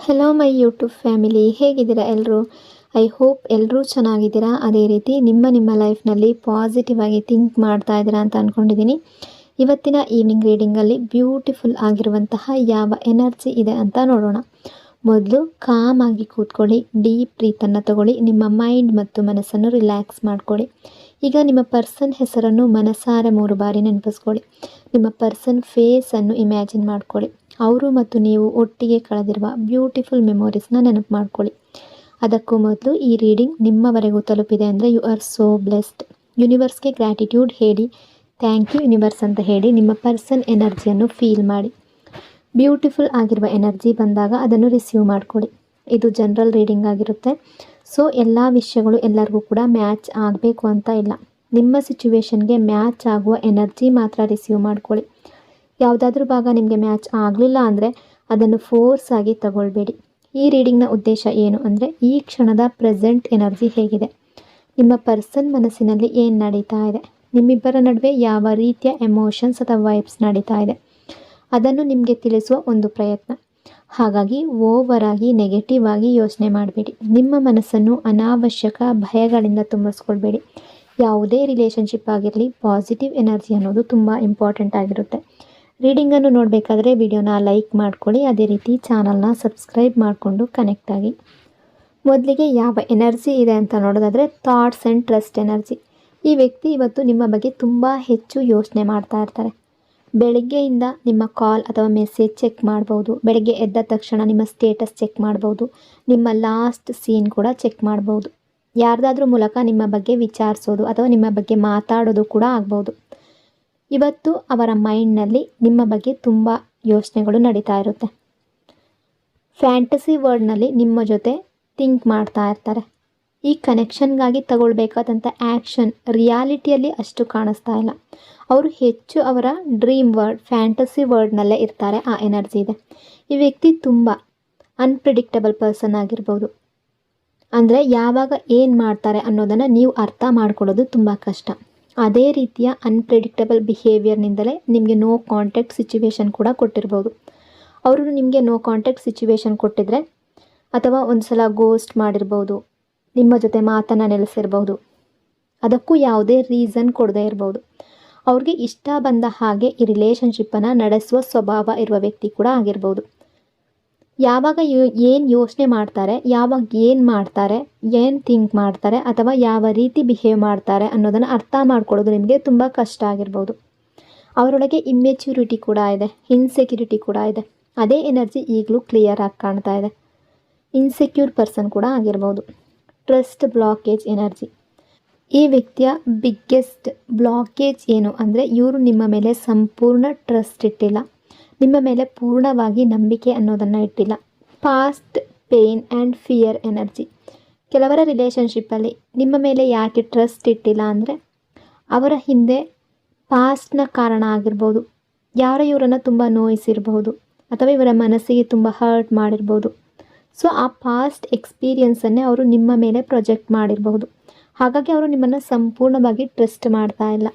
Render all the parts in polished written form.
Hello my YouTube family, ಹೇಗಿದ್ದೀರಾ ಎಲ್ಲರೂ? I hope ಎಲ್ಲರೂ ಚೆನ್ನಾಗಿದ್ದೀರಾ. ಅದೇ ರೀತಿ ನಿಮ್ಮ ಲೈಫ್ನಲ್ಲಿ ಪಾಸಿಟಿವ್ ಆಗಿ ಥಿಂಕ್ ಮಾಡ್ತಾ ಇದ್ದೀರಾ ಅಂತ ಅಂದ್ಕೊಂಡಿದ್ದೀನಿ. ಇವತ್ತಿನ ಈವ್ನಿಂಗ್ ರೀಡಿಂಗಲ್ಲಿ ಬ್ಯೂಟಿಫುಲ್ ಆಗಿರುವಂತಹ ಯಾವ ಎನರ್ಜಿ ಇದೆ ಅಂತ ನೋಡೋಣ. ಮೊದಲು ಕಾಮ್ ಆಗಿ ಕೂತ್ಕೊಳ್ಳಿ, ಡೀಪ್ ಬ್ರೀತನ್ನು ತಗೊಳ್ಳಿ, ನಿಮ್ಮ ಮೈಂಡ್ ಮತ್ತು ಮನಸ್ಸನ್ನು ರಿಲ್ಯಾಕ್ಸ್ ಮಾಡ್ಕೊಳ್ಳಿ. ಈಗ ನಿಮ್ಮ ಪರ್ಸನ್ ಹೆಸರನ್ನು ಮನಸಾರೆ 3 ಬಾರಿ ನೆನಪಿಸ್ಕೊಳ್ಳಿ. ನಿಮ್ಮ ಪರ್ಸನ್ ಫೇಸನ್ನು ಇಮ್ಯಾಜಿನ್ ಮಾಡ್ಕೊಳ್ಳಿ. ಅವರು ಮತ್ತು ನೀವು ಒಟ್ಟಿಗೆ ಕಳೆದಿರುವ ಬ್ಯೂಟಿಫುಲ್ ಮೆಮೊರೀಸ್ನ ನೆನಪು ಮಾಡ್ಕೊಳ್ಳಿ. ಅದಕ್ಕೂ ಮೊದಲು ಈ ರೀಡಿಂಗ್ ನಿಮ್ಮವರೆಗೂ ತಲುಪಿದೆ ಅಂದರೆ ಯು ಆರ್ ಸೋ ಬ್ಲೆಸ್ಡ್. ಯೂನಿವರ್ಸ್ಗೆ ಗ್ರ್ಯಾಟಿಟ್ಯೂಡ್ ಹೇಳಿ, ಥ್ಯಾಂಕ್ ಯು ಯೂನಿವರ್ಸ್ ಅಂತ ಹೇಳಿ ನಿಮ್ಮ ಪರ್ಸನ್ ಎನರ್ಜಿಯನ್ನು ಫೀಲ್ ಮಾಡಿ. ಬ್ಯೂಟಿಫುಲ್ ಆಗಿರುವ ಎನರ್ಜಿ ಬಂದಾಗ ಅದನ್ನು ರಿಸೀವ್ ಮಾಡ್ಕೊಳ್ಳಿ. ಇದು ಜನರಲ್ ರೀಡಿಂಗ್ ಆಗಿರುತ್ತೆ. ಸೊ ಎಲ್ಲ ವಿಷಯಗಳು ಎಲ್ಲರಿಗೂ ಕೂಡ ಮ್ಯಾಚ್ ಆಗಬೇಕು ಅಂತ ಇಲ್ಲ. ನಿಮ್ಮ ಸಿಚುವೇಶನ್ಗೆ ಮ್ಯಾಚ್ ಆಗುವ ಎನರ್ಜಿ ಮಾತ್ರ ರಿಸೀವ್ ಮಾಡ್ಕೊಳ್ಳಿ. ಯಾವುದಾದ್ರೂ ಭಾಗ ನಿಮಗೆ ಮ್ಯಾಚ್ ಆಗಲಿಲ್ಲ ಅಂದರೆ ಅದನ್ನು ಫೋರ್ಸ್ ಆಗಿ ತಗೊಳ್ಬೇಡಿ. ಈ ರೀಡಿಂಗ್ನ ಉದ್ದೇಶ ಏನು ಅಂದರೆ, ಈ ಕ್ಷಣದ ಪ್ರೆಸೆಂಟ್ ಎನರ್ಜಿ ಹೇಗಿದೆ, ನಿಮ್ಮ ಪರ್ಸನ್ ಮನಸ್ಸಿನಲ್ಲಿ ಏನು ನಡೀತಾ ಇದೆ, ನಿಮ್ಮಿಬ್ಬರ ನಡುವೆ ಯಾವ ರೀತಿಯ ಎಮೋಷನ್ಸ್ ಅಥವಾ ವೈಬ್ಸ್ ನಡೀತಾ ಇದೆ, ಅದನ್ನು ನಿಮಗೆ ತಿಳಿಸುವ ಒಂದು ಪ್ರಯತ್ನ. ಹಾಗಾಗಿ ಓವರ್ ಆಗಿ ನೆಗೆಟಿವ್ ಆಗಿ ಯೋಚನೆ ಮಾಡಬೇಡಿ. ನಿಮ್ಮ ಮನಸ್ಸನ್ನು ಅನಾವಶ್ಯಕ ಭಯಗಳಿಂದ ತುಂಬಿಸ್ಕೊಳ್ಬೇಡಿ. ಯಾವುದೇ ರಿಲೇಷನ್ಶಿಪ್ ಆಗಿರಲಿ, ಪಾಸಿಟಿವ್ ಎನರ್ಜಿ ಅನ್ನೋದು ತುಂಬ ಇಂಪಾರ್ಟೆಂಟ್ ಆಗಿರುತ್ತೆ. ರೀಡಿಂಗನ್ನು ನೋಡಬೇಕಾದ್ರೆ ವಿಡಿಯೋನ ಲೈಕ್ ಮಾಡ್ಕೊಳ್ಳಿ. ಅದೇ ರೀತಿ ಚಾನಲ್ನ ಸಬ್ಸ್ಕ್ರೈಬ್ ಮಾಡಿಕೊಂಡು ಕನೆಕ್ಟ್ ಆಗಿ. ಮೊದಲಿಗೆ ಯಾವ ಎನರ್ಜಿ ಇದೆ ಅಂತ ನೋಡೋದಾದರೆ, ಥಾಟ್ಸ್ ಆ್ಯಂಡ್ ಟ್ರಸ್ಟ್ ಎನರ್ಜಿ. ಈ ವ್ಯಕ್ತಿ ಇವತ್ತು ನಿಮ್ಮ ಬಗ್ಗೆ ತುಂಬ ಹೆಚ್ಚು ಯೋಚನೆ ಮಾಡ್ತಾ ಇರ್ತಾರೆ. ಬೆಳಗ್ಗೆಯಿಂದ ನಿಮ್ಮ ಕಾಲ್ ಅಥವಾ ಮೆಸೇಜ್ ಚೆಕ್ ಮಾಡ್ಬೋದು. ಬೆಳಗ್ಗೆ ಎದ್ದ ತಕ್ಷಣ ನಿಮ್ಮ ಸ್ಟೇಟಸ್ ಚೆಕ್ ಮಾಡ್ಬೋದು. ನಿಮ್ಮ ಲಾಸ್ಟ್ ಸೀನ್ ಕೂಡ ಚೆಕ್ ಮಾಡ್ಬೋದು. ಯಾರ್ದಾದ್ರೂ ಮೂಲಕ ನಿಮ್ಮ ಬಗ್ಗೆ ವಿಚಾರಿಸೋದು ಅಥವಾ ನಿಮ್ಮ ಬಗ್ಗೆ ಮಾತಾಡೋದು ಕೂಡ ಆಗ್ಬೋದು. ಇವತ್ತು ಅವರ ಮೈಂಡ್ನಲ್ಲಿ ನಿಮ್ಮ ಬಗ್ಗೆ ತುಂಬ ಯೋಚನೆಗಳು ನಡೀತಾ ಇರುತ್ತೆ. ಫ್ಯಾಂಟಸಿ ವರ್ಡ್ನಲ್ಲಿ ನಿಮ್ಮ ಜೊತೆ ಥಿಂಕ್ ಮಾಡ್ತಾ ಇರ್ತಾರೆ. ಈ ಕನೆಕ್ಷನ್ಗಾಗಿ ತಗೊಳ್ಬೇಕಾದಂಥ ಆ್ಯಕ್ಷನ್ ರಿಯಾಲಿಟಿಯಲ್ಲಿ ಅಷ್ಟು ಕಾಣಿಸ್ತಾ ಇಲ್ಲ. ಅವರು ಹೆಚ್ಚು ಅವರ ಡ್ರೀಮ್ ವರ್ಡ್, ಫ್ಯಾಂಟಸಿ ವರ್ಡ್ನಲ್ಲೇ ಇರ್ತಾರೆ. ಆ ಎನರ್ಜಿ ಇದೆ. ಈ ವ್ಯಕ್ತಿ ತುಂಬ ಅನ್ಪ್ರಿಡಿಕ್ಟಬಲ್ ಪರ್ಸನ್ ಆಗಿರ್ಬೋದು. ಅಂದರೆ ಯಾವಾಗ ಏನು ಮಾಡ್ತಾರೆ ಅನ್ನೋದನ್ನು ನೀವು ಅರ್ಥ ಮಾಡ್ಕೊಳ್ಳೋದು ತುಂಬ ಕಷ್ಟ. ಅದೇ ರೀತಿಯ ಅನ್ಪ್ರಿಡಿಕ್ಟಬಲ್ ಬಿಹೇವಿಯರ್ನಿಂದಲೇ ನಿಮಗೆ ನೋ ಕಾಂಟ್ಯಾಕ್ಟ್ ಸಿಚುವೇಶನ್ ಕೂಡ ಕೊಟ್ಟಿರ್ಬೋದು. ಅವರು ನಿಮಗೆ ನೋ ಕಾಂಟ್ಯಾಕ್ಟ್ ಸಿಚುವೇಶನ್ ಕೊಟ್ಟಿದ್ರೆ, ಅಥವಾ ಒಂದು ಸಲ ಗೋಸ್ಟ್ ಮಾಡಿರ್ಬೋದು, ನಿಮ್ಮ ಜೊತೆ ಮಾತನ್ನು ನಿಲ್ಲಿಸಿರ್ಬೋದು. ಅದಕ್ಕೂ ಯಾವುದೇ ರೀಸನ್ ಕೊಡದೇ ಇರ್ಬೋದು. ಅವ್ರಿಗೆ ಇಷ್ಟ ಬಂದ ಹಾಗೆ ಈ ರಿಲೇಷನ್ಶಿಪ್ಪನ್ನು ನಡೆಸುವ ಸ್ವಭಾವ ಇರುವ ವ್ಯಕ್ತಿ ಕೂಡ ಆಗಿರ್ಬೋದು. ಯಾವಾಗ ಏನು ಯೋಚನೆ ಮಾಡ್ತಾರೆ, ಯಾವಾಗ ಏನು ಮಾಡ್ತಾರೆ, ಏನು ಥಿಂಕ್ ಮಾಡ್ತಾರೆ, ಅಥವಾ ಯಾವ ರೀತಿ ಬಿಹೇವ್ ಮಾಡ್ತಾರೆ ಅನ್ನೋದನ್ನು ಅರ್ಥ ಮಾಡ್ಕೊಳ್ಳೋದು ನಿಮಗೆ ತುಂಬ ಕಷ್ಟ ಆಗಿರ್ಬೋದು. ಅವರೊಳಗೆ ಇಮ್ಮೆಚ್ಯೂರಿಟಿ ಕೂಡ ಇದೆ, ಇನ್ಸೆಕ್ಯೂರಿಟಿ ಕೂಡ ಇದೆ. ಅದೇ ಎನರ್ಜಿ ಈಗಲೂ ಕ್ಲಿಯರ್ ಆಗಿ ಕಾಣ್ತಾ ಇದೆ. ಇನ್ಸೆಕ್ಯೂರ್ ಪರ್ಸನ್ ಕೂಡ ಆಗಿರ್ಬೋದು. Trust blockage energy. ಈ ವ್ಯಕ್ತಿಯ ಬಿಗ್ಗೆಸ್ಟ್ ಬ್ಲಾಕೇಜ್ ಏನು ಅಂದರೆ, ಇವರು ನಿಮ್ಮ ಮೇಲೆ ಸಂಪೂರ್ಣ ಟ್ರಸ್ಟ್ ಇಟ್ಟಿಲ್ಲ, ನಿಮ್ಮ ಮೇಲೆ ಪೂರ್ಣವಾಗಿ ನಂಬಿಕೆ ಅನ್ನೋದನ್ನು ಇಟ್ಟಿಲ್ಲ. Past pain and fear energy. ಕೆಲವರ ರಿಲೇಷನ್ಶಿಪ್ಪಲ್ಲಿ ನಿಮ್ಮ ಮೇಲೆ ಯಾಕೆ ಟ್ರಸ್ಟ್ ಇಟ್ಟಿಲ್ಲ ಅಂದರೆ, ಅವರ ಹಿಂದೆ ಪಾಸ್ಟ್ನ ಕಾರಣ ಆಗಿರ್ಬೋದು. ಯಾರೋ ಇವರನ್ನು ತುಂಬ ನೋಯಿಸಿರ್ಬೋದು, ಅಥವಾ ಇವರ ಮನಸ್ಸಿಗೆ ತುಂಬ ಹರ್ಟ್ ಮಾಡಿರ್ಬೋದು. ಸೊ ಆ ಪಾಸ್ಟ್ ಎಕ್ಸ್ಪೀರಿಯನ್ಸನ್ನೇ ಅವರು ನಿಮ್ಮ ಮೇಲೆ ಪ್ರೊಜೆಕ್ಟ್ ಮಾಡಿರ್ಬೋದು. ಹಾಗಾಗಿ ಅವರು ನಿಮ್ಮನ್ನು ಸಂಪೂರ್ಣವಾಗಿ ಟ್ರಸ್ಟ್ ಮಾಡ್ತಾ ಇಲ್ಲ.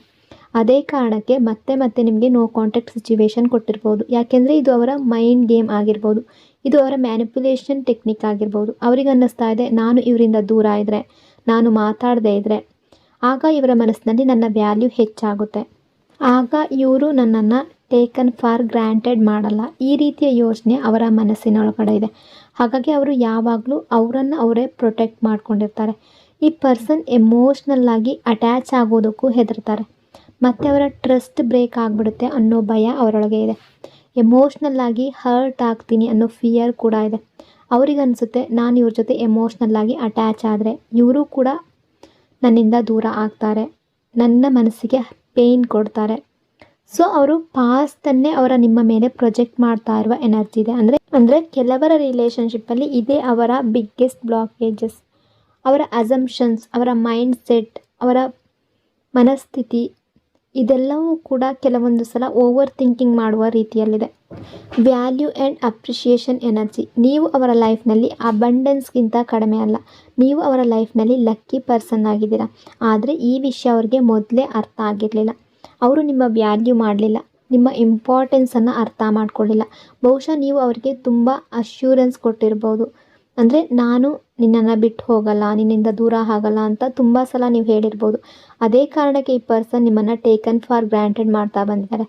ಅದೇ ಕಾರಣಕ್ಕೆ ಮತ್ತೆ ನಿಮಗೆ ನೋ ಕಾಂಟ್ಯಾಕ್ಟ್ ಸಿಚುವೇಶನ್ ಕೊಟ್ಟಿರ್ಬೋದು. ಯಾಕೆಂದರೆ ಇದು ಅವರ ಮೈಂಡ್ ಗೇಮ್ ಆಗಿರ್ಬೋದು. ಇದು ಅವರ ಮ್ಯಾನಿಪ್ಯುಲೇಷನ್ ಟೆಕ್ನಿಕ್ ಆಗಿರ್ಬೋದು. ಅವ್ರಿಗೆ ಅನ್ನಿಸ್ತಾ ಇದೆ, ನಾನು ಇವರಿಂದ ದೂರ ಇದ್ದರೆ, ನಾನು ಮಾತಾಡದೇ ಇದ್ದರೆ, ಆಗ ಇವರ ಮನಸ್ಸಿನಲ್ಲಿ ನನ್ನ ವ್ಯಾಲ್ಯೂ ಹೆಚ್ಚಾಗುತ್ತೆ, ಆಗ ಇವರು ನನ್ನನ್ನು ಟೇಕನ್ ಫಾರ್ ಗ್ರ್ಯಾಂಟೆಡ್ ಮಾಡಲ್ಲ. ಈ ರೀತಿಯ ಯೋಚನೆ ಅವರ ಮನಸ್ಸಿನೊಳಗಡೆ ಇದೆ. ಹಾಗಾಗಿ ಅವರು ಯಾವಾಗಲೂ ಅವರನ್ನು ಅವರೇ ಪ್ರೊಟೆಕ್ಟ್ ಮಾಡ್ಕೊಂಡಿರ್ತಾರೆ. ಈ ಪರ್ಸನ್ ಎಮೋಷ್ನಲ್ ಆಗಿ ಅಟ್ಯಾಚ್ ಆಗೋದಕ್ಕೂ ಹೆದರ್ತಾರೆ. ಮತ್ತು ಅವರ ಟ್ರಸ್ಟ್ ಬ್ರೇಕ್ ಆಗಿಬಿಡುತ್ತೆ ಅನ್ನೋ ಭಯ ಅವರೊಳಗೆ ಇದೆ. ಎಮೋಷ್ನಲ್ ಆಗಿ ಹರ್ಟ್ ಆಗ್ತೀನಿ ಅನ್ನೋ ಫಿಯರ್ ಕೂಡ ಇದೆ. ಅವ್ರಿಗೆ ಅನಿಸುತ್ತೆ, ನಾನು ಇವ್ರ ಜೊತೆ ಎಮೋಷ್ನಲ್ ಆಗಿ ಅಟ್ಯಾಚ್ ಆದರೆ ಇವರು ಕೂಡ ನನ್ನಿಂದ ದೂರ ಆಗ್ತಾರೆ, ನನ್ನ ಮನಸ್ಸಿಗೆ ಪೇಯ್ನ್ ಕೊಡ್ತಾರೆ. ಸೊ ಅವರು ಪಾಸ್ಟನ್ನೇ ಅವರ ನಿಮ್ಮ ಮೇಲೆ ಪ್ರೊಜೆಕ್ಟ್ ಮಾಡ್ತಾ ಇರುವ ಎನರ್ಜಿ ಇದೆ. ಅಂದರೆ ಕೆಲವರ ರಿಲೇಷನ್ಶಿಪ್ಪಲ್ಲಿ ಇದೇ ಅವರ ಬಿಗ್ಗೆಸ್ಟ್ ಬ್ಲಾಕೇಜಸ್. ಅವರ ಅಸಂಪ್ಷನ್ಸ್, ಅವರ ಮೈಂಡ್ ಸೆಟ್, ಅವರ ಮನಸ್ಥಿತಿ, ಇದೆಲ್ಲವೂ ಕೂಡ ಕೆಲವೊಂದು ಸಲ ಓವರ್ ಥಿಂಕಿಂಗ್ ಮಾಡುವ ರೀತಿಯಲ್ಲಿದೆ. Value and appreciation energy. ನೀವು ಅವರ ಲೈಫ್ನಲ್ಲಿ ಅಬಂಡೆನ್ಸ್ಗಿಂತ ಕಡಿಮೆ ಅಲ್ಲ. ನೀವು ಅವರ ಲೈಫ್ನಲ್ಲಿ ಲಕ್ಕಿ ಪರ್ಸನ್ ಆಗಿದ್ದೀರಾ. ಆದರೆ ಈ ವಿಷಯ ಅವ್ರಿಗೆ ಮೊದಲೇ ಅರ್ಥ ಆಗಿರಲಿಲ್ಲ. ಅವರು ನಿಮ್ಮ ವ್ಯಾಲ್ಯೂ ಮಾಡಲಿಲ್ಲ. ನಿಮ್ಮ ಇಂಪಾರ್ಟೆನ್ಸನ್ನು ಅರ್ಥ ಮಾಡ್ಕೊಳ್ಳಿಲ್ಲ. ಬಹುಶಃ ನೀವು ಅವರಿಗೆ ತುಂಬ ಅಶ್ಯೂರೆನ್ಸ್ ಕೊಟ್ಟಿರ್ಬೋದು. ಅಂದರೆ ನಾನು ನಿನ್ನನ್ನು ಬಿಟ್ಟು ಹೋಗಲ್ಲ, ನಿನ್ನಿಂದ ದೂರ ಆಗಲ್ಲ ಅಂತ ತುಂಬ ಸಲ ನೀವು ಹೇಳಿರ್ಬೋದು. ಅದೇ ಕಾರಣಕ್ಕೆ ಈ ಪರ್ಸನ್ ನಿಮ್ಮನ್ನು ಟೇಕನ್ ಫಾರ್ ಗ್ರ್ಯಾಂಟೆಡ್ ಮಾಡ್ತಾ ಬಂದಿದ್ದಾರೆ.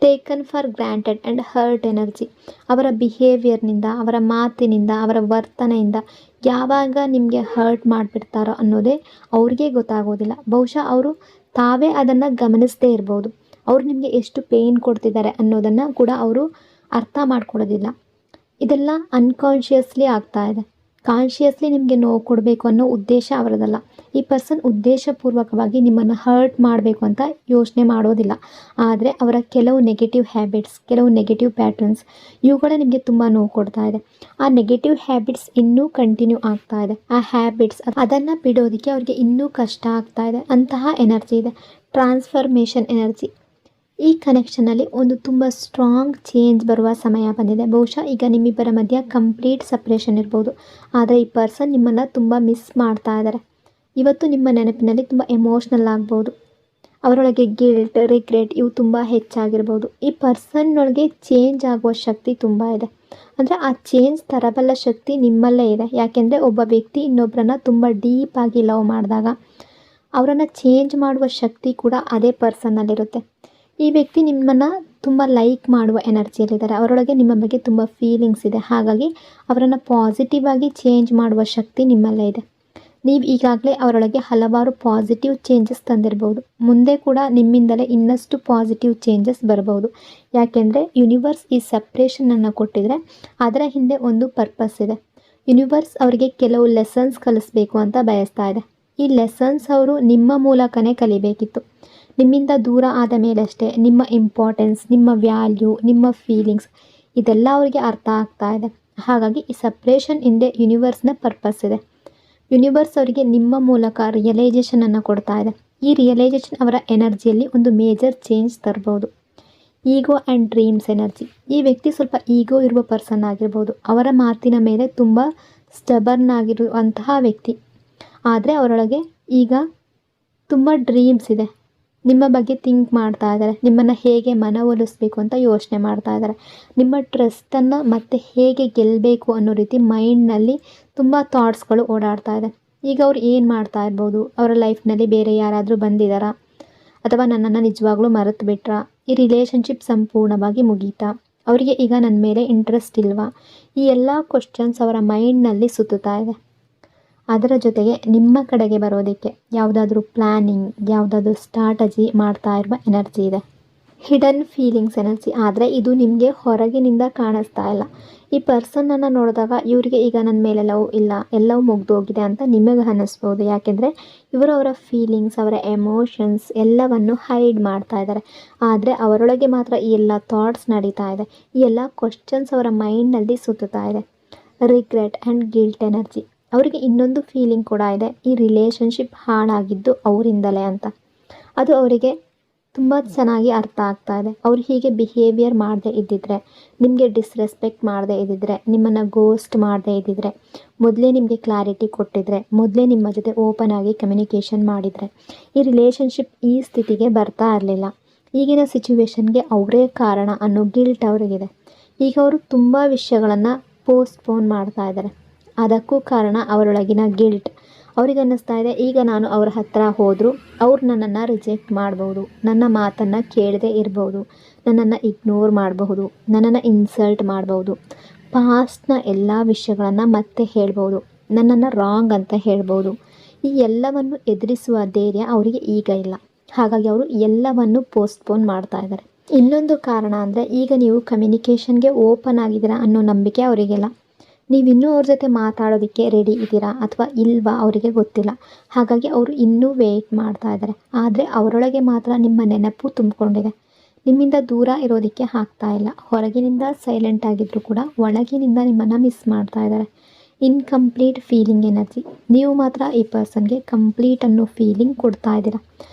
Taken for granted and hurt energy. ಅವರ ಬಿಹೇವಿಯರ್ನಿಂದ, ಅವರ ಮಾತಿನಿಂದ, ಅವರ ವರ್ತನೆಯಿಂದ ಯಾವಾಗ ನಿಮಗೆ ಹರ್ಟ್ ಮಾಡಿಬಿಡ್ತಾರೋ ಅನ್ನೋದೇ ಅವ್ರಿಗೆ ಗೊತ್ತಾಗೋದಿಲ್ಲ. ಬಹುಶಃ ಅವರು ತಾವೇ ಅದನ್ನು ಗಮನಿಸದೇ ಇರ್ಬೋದು. ಅವ್ರು ನಿಮಗೆ ಎಷ್ಟು ಪೇಯ್ನ್ ಕೊಡ್ತಿದ್ದಾರೆ ಅನ್ನೋದನ್ನು ಕೂಡ ಅವರು ಅರ್ಥ ಮಾಡ್ಕೊಳ್ಳೋದಿಲ್ಲ. ಇದೆಲ್ಲ ಅನ್ಕಾನ್ಷಿಯಸ್ಲಿ ಆಗ್ತಾ ಇದೆ. ಕಾನ್ಷಿಯಸ್ಲಿ ನಿಮಗೆ ನೋವು ಕೊಡಬೇಕು ಅನ್ನೋ ಉದ್ದೇಶ ಅವರದಲ್ಲ. ಈ ಪರ್ಸನ್ ಉದ್ದೇಶಪೂರ್ವಕವಾಗಿ ನಿಮ್ಮನ್ನು ಹರ್ಟ್ ಮಾಡಬೇಕು ಅಂತ ಯೋಚನೆ ಮಾಡೋದಿಲ್ಲ. ಆದರೆ ಅವರ ಕೆಲವು ನೆಗೆಟಿವ್ ಹ್ಯಾಬಿಟ್ಸ್, ಕೆಲವು ನೆಗೆಟಿವ್ ಪ್ಯಾಟರ್ನ್ಸ್ ಇವುಗಳ ನಿಮಗೆ ತುಂಬ ನೋವು ಕೊಡ್ತಾ ಇದೆ. ಆ ನೆಗೆಟಿವ್ ಹ್ಯಾಬಿಟ್ಸ್ ಇನ್ನೂ ಕಂಟಿನ್ಯೂ ಆಗ್ತಾ ಇದೆ. ಆ ಹ್ಯಾಬಿಟ್ಸ್ ಅದನ್ನು ಬಿಡೋದಕ್ಕೆ ಅವ್ರಿಗೆ ಇನ್ನೂ ಕಷ್ಟ ಆಗ್ತಾ ಇದೆ. ಅಂತಹ ಎನರ್ಜಿ ಇದೆ. Transformation energy. ಈ ಕನೆಕ್ಷನಲ್ಲಿ ಒಂದು ತುಂಬ ಸ್ಟ್ರಾಂಗ್ ಚೇಂಜ್ ಬರುವ ಸಮಯ ಬಂದಿದೆ. ಬಹುಶಃ ಈಗ ನಿಮ್ಮಿಬ್ಬರ ಮಧ್ಯೆ ಕಂಪ್ಲೀಟ್ ಸಪ್ರೇಷನ್ ಇರ್ಬೋದು. ಆದರೆ ಈ ಪರ್ಸನ್ ನಿಮ್ಮನ್ನು ತುಂಬ ಮಿಸ್ ಮಾಡ್ತಾ ಇದ್ದಾರೆ. ಇವತ್ತು ನಿಮ್ಮ ನೆನಪಿನಲ್ಲಿ ತುಂಬ ಎಮೋಷ್ನಲ್ ಆಗ್ಬೋದು. ಅವರೊಳಗೆ ಗಿಲ್ಟ್, ರಿಗ್ರೆಟ್ ಇವು ತುಂಬ ಹೆಚ್ಚಾಗಿರ್ಬೋದು. ಈ ಪರ್ಸನ್ನೊಳಗೆ ಚೇಂಜ್ ಆಗುವ ಶಕ್ತಿ ತುಂಬ ಇದೆ. ಅಂದರೆ ಆ ಚೇಂಜ್ ತರಬಲ್ಲ ಶಕ್ತಿ ನಿಮ್ಮಲ್ಲೇ ಇದೆ. ಯಾಕೆಂದರೆ ಒಬ್ಬ ವ್ಯಕ್ತಿ ಇನ್ನೊಬ್ಬರನ್ನ ತುಂಬ ಡೀಪಾಗಿ ಲವ್ ಮಾಡಿದಾಗ ಅವರನ್ನು ಚೇಂಜ್ ಮಾಡುವ ಶಕ್ತಿ ಕೂಡ ಅದೇ ಪರ್ಸನ್ನಲ್ಲಿರುತ್ತೆ. ಈ ವ್ಯಕ್ತಿ ನಿಮ್ಮನ್ನು ತುಂಬ ಲೈಕ್ ಮಾಡುವ ಎನರ್ಜಿಯಲ್ಲಿದ್ದಾರೆ. ಅವರೊಳಗೆ ನಿಮ್ಮ ಬಗ್ಗೆ ತುಂಬ ಫೀಲಿಂಗ್ಸ್ ಇದೆ. ಹಾಗಾಗಿ ಅವರನ್ನು ಪಾಸಿಟಿವ್ ಆಗಿ ಚೇಂಜ್ ಮಾಡುವ ಶಕ್ತಿ ನಿಮ್ಮಲ್ಲೇ ಇದೆ. ನೀವು ಈಗಾಗಲೇ ಅವರೊಳಗೆ ಹಲವಾರು ಪಾಸಿಟಿವ್ ಚೇಂಜಸ್ ತಂದಿರ್ಬೋದು. ಮುಂದೆ ಕೂಡ ನಿಮ್ಮಿಂದಲೇ ಇನ್ನಷ್ಟು ಪಾಸಿಟಿವ್ ಚೇಂಜಸ್ ಬರ್ಬೋದು. ಯಾಕೆಂದರೆ ಯೂನಿವರ್ಸ್ ಈ ಸಪ್ರೇಷನನ್ನು ಕೊಟ್ಟಿದ್ರೆ ಅದರ ಹಿಂದೆ ಒಂದು ಪರ್ಪಸ್ ಇದೆ. ಯೂನಿವರ್ಸ್ ಅವರಿಗೆ ಕೆಲವು ಲೆಸನ್ಸ್ ಕಲಿಸ್ಬೇಕು ಅಂತ ಬಯಸ್ತಾ ಇದೆ. ಈ ಲೆಸನ್ಸ್ ಅವರು ನಿಮ್ಮ ಮೂಲಕನೇ ಕಲಿಬೇಕಿತ್ತು. ನಿಮ್ಮಿಂದ ದೂರ ಆದ ಮೇಲಷ್ಟೇ ನಿಮ್ಮ ಇಂಪಾರ್ಟೆನ್ಸ್, ನಿಮ್ಮ ವ್ಯಾಲ್ಯೂ, ನಿಮ್ಮ ಫೀಲಿಂಗ್ಸ್ ಇದೆಲ್ಲ ಅವರಿಗೆ ಅರ್ಥ ಆಗ್ತಾ ಇದೆ. ಹಾಗಾಗಿ ಈ ಸಪ್ರೇಷನ್ ಹಿಂದೆ ಯೂನಿವರ್ಸ್ನ ಪರ್ಪಸ್ ಇದೆ. ಯೂನಿವರ್ಸ್ ಅವರಿಗೆ ನಿಮ್ಮ ಮೂಲಕ ರಿಯಲೈಸೇಷನನ್ನು ಕೊಡ್ತಾ ಇದೆ. ಈ ರಿಯಲೈಸೇಷನ್ ಅವರ ಎನರ್ಜಿಯಲ್ಲಿ ಒಂದು ಮೇಜರ್ ಚೇಂಜ್ ತರ್ಬೋದು. ಈಗೋ ಆ್ಯಂಡ್ ಡ್ರೀಮ್ಸ್ ಎನರ್ಜಿ. ಈ ವ್ಯಕ್ತಿ ಸ್ವಲ್ಪ ಈಗೋ ಇರುವ ಪರ್ಸನ್ ಆಗಿರ್ಬೋದು. ಅವರ ಮಾತಿನ ಮೇಲೆ ತುಂಬ ಸ್ಟಬರ್ನ್ ಆಗಿರುವಂತಹ ವ್ಯಕ್ತಿ. ಆದರೆ ಅವರೊಳಗೆ ಈಗ ತುಂಬ ಡ್ರೀಮ್ಸ್ ಇದೆ. ನಿಮ್ಮ ಬಗ್ಗೆ ಥಿಂಕ್ ಮಾಡ್ತಾ ಇದ್ದಾರೆ. ನಿಮ್ಮನ್ನು ಹೇಗೆ ಮನವೊಲಿಸಬೇಕು ಅಂತ ಯೋಚನೆ ಮಾಡ್ತಾ ಇದ್ದಾರೆ. ನಿಮ್ಮ ಟ್ರಸ್ಟನ್ನು ಮತ್ತೆ ಹೇಗೆ ಗೆಲ್ಲಬೇಕು ಅನ್ನೋ ರೀತಿ ಮೈಂಡ್ನಲ್ಲಿ ತುಂಬ ಥಾಟ್ಸ್ಗಳು ಓಡಾಡ್ತಾ ಇದೆ. ಈಗ ಅವ್ರು ಏನು ಮಾಡ್ತಾ ಇರ್ಬೋದು? ಅವರ ಲೈಫ್ನಲ್ಲಿ ಬೇರೆ ಯಾರಾದರೂ ಬಂದಿದ್ದಾರಾ? ಅಥವಾ ನನ್ನನ್ನು ನಿಜವಾಗ್ಲೂ ಮರೆತು ಬಿಟ್ರಾ? ಈ ರಿಲೇಷನ್ಶಿಪ್ ಸಂಪೂರ್ಣವಾಗಿ ಮುಗೀತಾ? ಅವರಿಗೆ ಈಗ ನನ್ನ ಮೇಲೆ ಇಂಟ್ರೆಸ್ಟ್ ಇಲ್ವಾ? ಈ ಎಲ್ಲ ಕ್ವಶನ್ಸ್ ಅವರ ಮೈಂಡ್ನಲ್ಲಿ ಸುತ್ತುತ್ತಾ ಇದೆ. ಅದರ ಜೊತೆಗೆ ನಿಮ್ಮ ಕಡೆಗೆ ಬರೋದಕ್ಕೆ ಯಾವುದಾದ್ರೂ ಪ್ಲ್ಯಾನಿಂಗ್, ಯಾವುದಾದ್ರೂ ಸ್ಟ್ರಾಟಜಿ ಮಾಡ್ತಾ ಇರುವ ಎನರ್ಜಿ ಇದೆ. Hidden feelings energy. ಆದರೆ ಇದು ನಿಮಗೆ ಹೊರಗಿನಿಂದ ಕಾಣಿಸ್ತಾ ಇಲ್ಲ. ಈ ಪರ್ಸನ್ನನ್ನು ನೋಡಿದಾಗ ಇವರಿಗೆ ಈಗ ನನ್ನ ಮೇಲೆ ಲವ್ ಇಲ್ಲ, ಎಲ್ಲವೂ ಮುಗ್ದೋಗಿದೆ ಅಂತ ನಿಮಗೆ ಅನ್ನಿಸ್ಬೋದು. ಯಾಕೆಂದರೆ ಇವರು ಅವರ ಫೀಲಿಂಗ್ಸ್, ಅವರ ಎಮೋಷನ್ಸ್ ಎಲ್ಲವನ್ನು ಹೈಡ್ ಮಾಡ್ತಾ ಇದ್ದಾರೆ. ಆದರೆ ಅವರೊಳಗೆ ಮಾತ್ರ ಈ ಎಲ್ಲ ಥಾಟ್ಸ್ ನಡೀತಾ ಇದೆ. ಈ ಎಲ್ಲ ಕ್ವಶನ್ಸ್ ಅವರ ಮೈಂಡ್ನಲ್ಲಿ ಸುತ್ತುತ್ತಾ ಇದೆ. Regret and guilt energy. ಅವರಿಗೆ ಇನ್ನೊಂದು ಫೀಲಿಂಗ್ ಕೂಡ ಇದೆ. ಈ ರಿಲೇಷನ್ಶಿಪ್ ಹಾಳಾಗಿದ್ದು ಅವರಿಂದಲೇ ಅಂತ. ಅದು ಅವರಿಗೆ ತುಂಬ ಚೆನ್ನಾಗಿ ಅರ್ಥ ಆಗ್ತಾ ಇದೆ. ಅವ್ರು ಹೀಗೆ ಬಿಹೇವಿಯರ್ ಮಾಡದೇ ಇದ್ದಿದ್ರೆ, ನಿಮಗೆ ಡಿಸ್ರೆಸ್ಪೆಕ್ಟ್ ಮಾಡದೇ ಇದ್ದಿದ್ರೆ, ನಿಮ್ಮನ್ನು ಗೋಸ್ಟ್ ಮಾಡದೇ ಇದ್ದಿದ್ರೆ, ಮೊದಲೇ ನಿಮಗೆ ಕ್ಲಾರಿಟಿ ಕೊಟ್ಟಿದ್ರೆ, ಮೊದಲೇ ನಿಮ್ಮ ಜೊತೆ ಓಪನ್ ಆಗಿ ಕಮ್ಯುನಿಕೇಷನ್ ಮಾಡಿದರೆ ಈ ರಿಲೇಷನ್ಶಿಪ್ ಈ ಸ್ಥಿತಿಗೆ ಬರ್ತಾ ಇರಲಿಲ್ಲ. ಈಗಿನ ಸಿಚುವೇಶನ್ಗೆ ಅವರೇ ಕಾರಣ ಅನ್ನೋ ಗಿಲ್ಟ್ ಅವರಿಗಿದೆ. ಈಗ ಅವರು ತುಂಬ ವಿಷಯಗಳನ್ನು ಪೋಸ್ಟ್ಪೋನ್ ಮಾಡ್ತಾ ಇದ್ದಾರೆ. ಅದಕ್ಕೂ ಕಾರಣ ಅವರೊಳಗಿನ ಗಿಲ್ಟ್. ಅವ್ರಿಗೆ ಅನ್ನಿಸ್ತಾ ಇದೆ, ಈಗ ನಾನು ಅವ್ರ ಹತ್ರ ಹೋದರೂ ಅವ್ರು ನನ್ನನ್ನು ರಿಜೆಕ್ಟ್ ಮಾಡ್ಬೋದು, ನನ್ನ ಮಾತನ್ನು ಕೇಳದೇ ಇರ್ಬೋದು, ನನ್ನನ್ನು ಇಗ್ನೋರ್ ಮಾಡಬಹುದು, ನನ್ನನ್ನು ಇನ್ಸಲ್ಟ್ ಮಾಡ್ಬೋದು, ಪಾಸ್ಟ್ನ ಎಲ್ಲ ವಿಷಯಗಳನ್ನು ಮತ್ತೆ ಹೇಳ್ಬೋದು, ನನ್ನನ್ನು ರಾಂಗ್ ಅಂತ ಹೇಳ್ಬೋದು. ಈ ಎಲ್ಲವನ್ನು ಎದುರಿಸುವ ಧೈರ್ಯ ಅವರಿಗೆ ಈಗ ಇಲ್ಲ. ಹಾಗಾಗಿ ಅವರು ಎಲ್ಲವನ್ನು ಪೋಸ್ಟ್ಪೋನ್ ಮಾಡ್ತಾ ಇದ್ದಾರೆ. ಇನ್ನೊಂದು ಕಾರಣ ಅಂದರೆ ಈಗ ನೀವು ಕಮ್ಯುನಿಕೇಷನ್ಗೆ ಓಪನ್ ಆಗಿದ್ದೀರಾ ಅನ್ನೋ ನಂಬಿಕೆ ಅವರಿಗೆಲ್ಲ. ನೀವಿನ್ನೂ ಅವ್ರ ಜೊತೆ ಮಾತಾಡೋದಕ್ಕೆ ರೆಡಿ ಇದ್ದೀರಾ ಅಥವಾ ಇಲ್ವಾ ಅವರಿಗೆ ಗೊತ್ತಿಲ್ಲ. ಹಾಗಾಗಿ ಅವರು ಇನ್ನೂ ವೆಯ್ಟ್ ಮಾಡ್ತಾ ಇದ್ದಾರೆ. ಆದರೆ ಅವರೊಳಗೆ ಮಾತ್ರ ನಿಮ್ಮ ನೆನಪು ತುಂಬಿಕೊಂಡಿದೆ. ನಿಮ್ಮಿಂದ ದೂರ ಇರೋದಕ್ಕೆ ಆಗ್ತಾ ಇಲ್ಲ. ಹೊರಗಿನಿಂದ ಸೈಲೆಂಟ್ ಆಗಿದ್ದರೂ ಕೂಡ ಒಳಗಿನಿಂದ ನಿಮ್ಮನ್ನು ಮಿಸ್ ಮಾಡ್ತಾ ಇದ್ದಾರೆ. Incomplete feeling energy. ನೀವು ಮಾತ್ರ ಈ ಪರ್ಸನ್ಗೆ ಕಂಪ್ಲೀಟ್ ಅನ್ನೋ ಫೀಲಿಂಗ್ ಕೊಡ್ತಾ ಇದ್ದೀರಾ.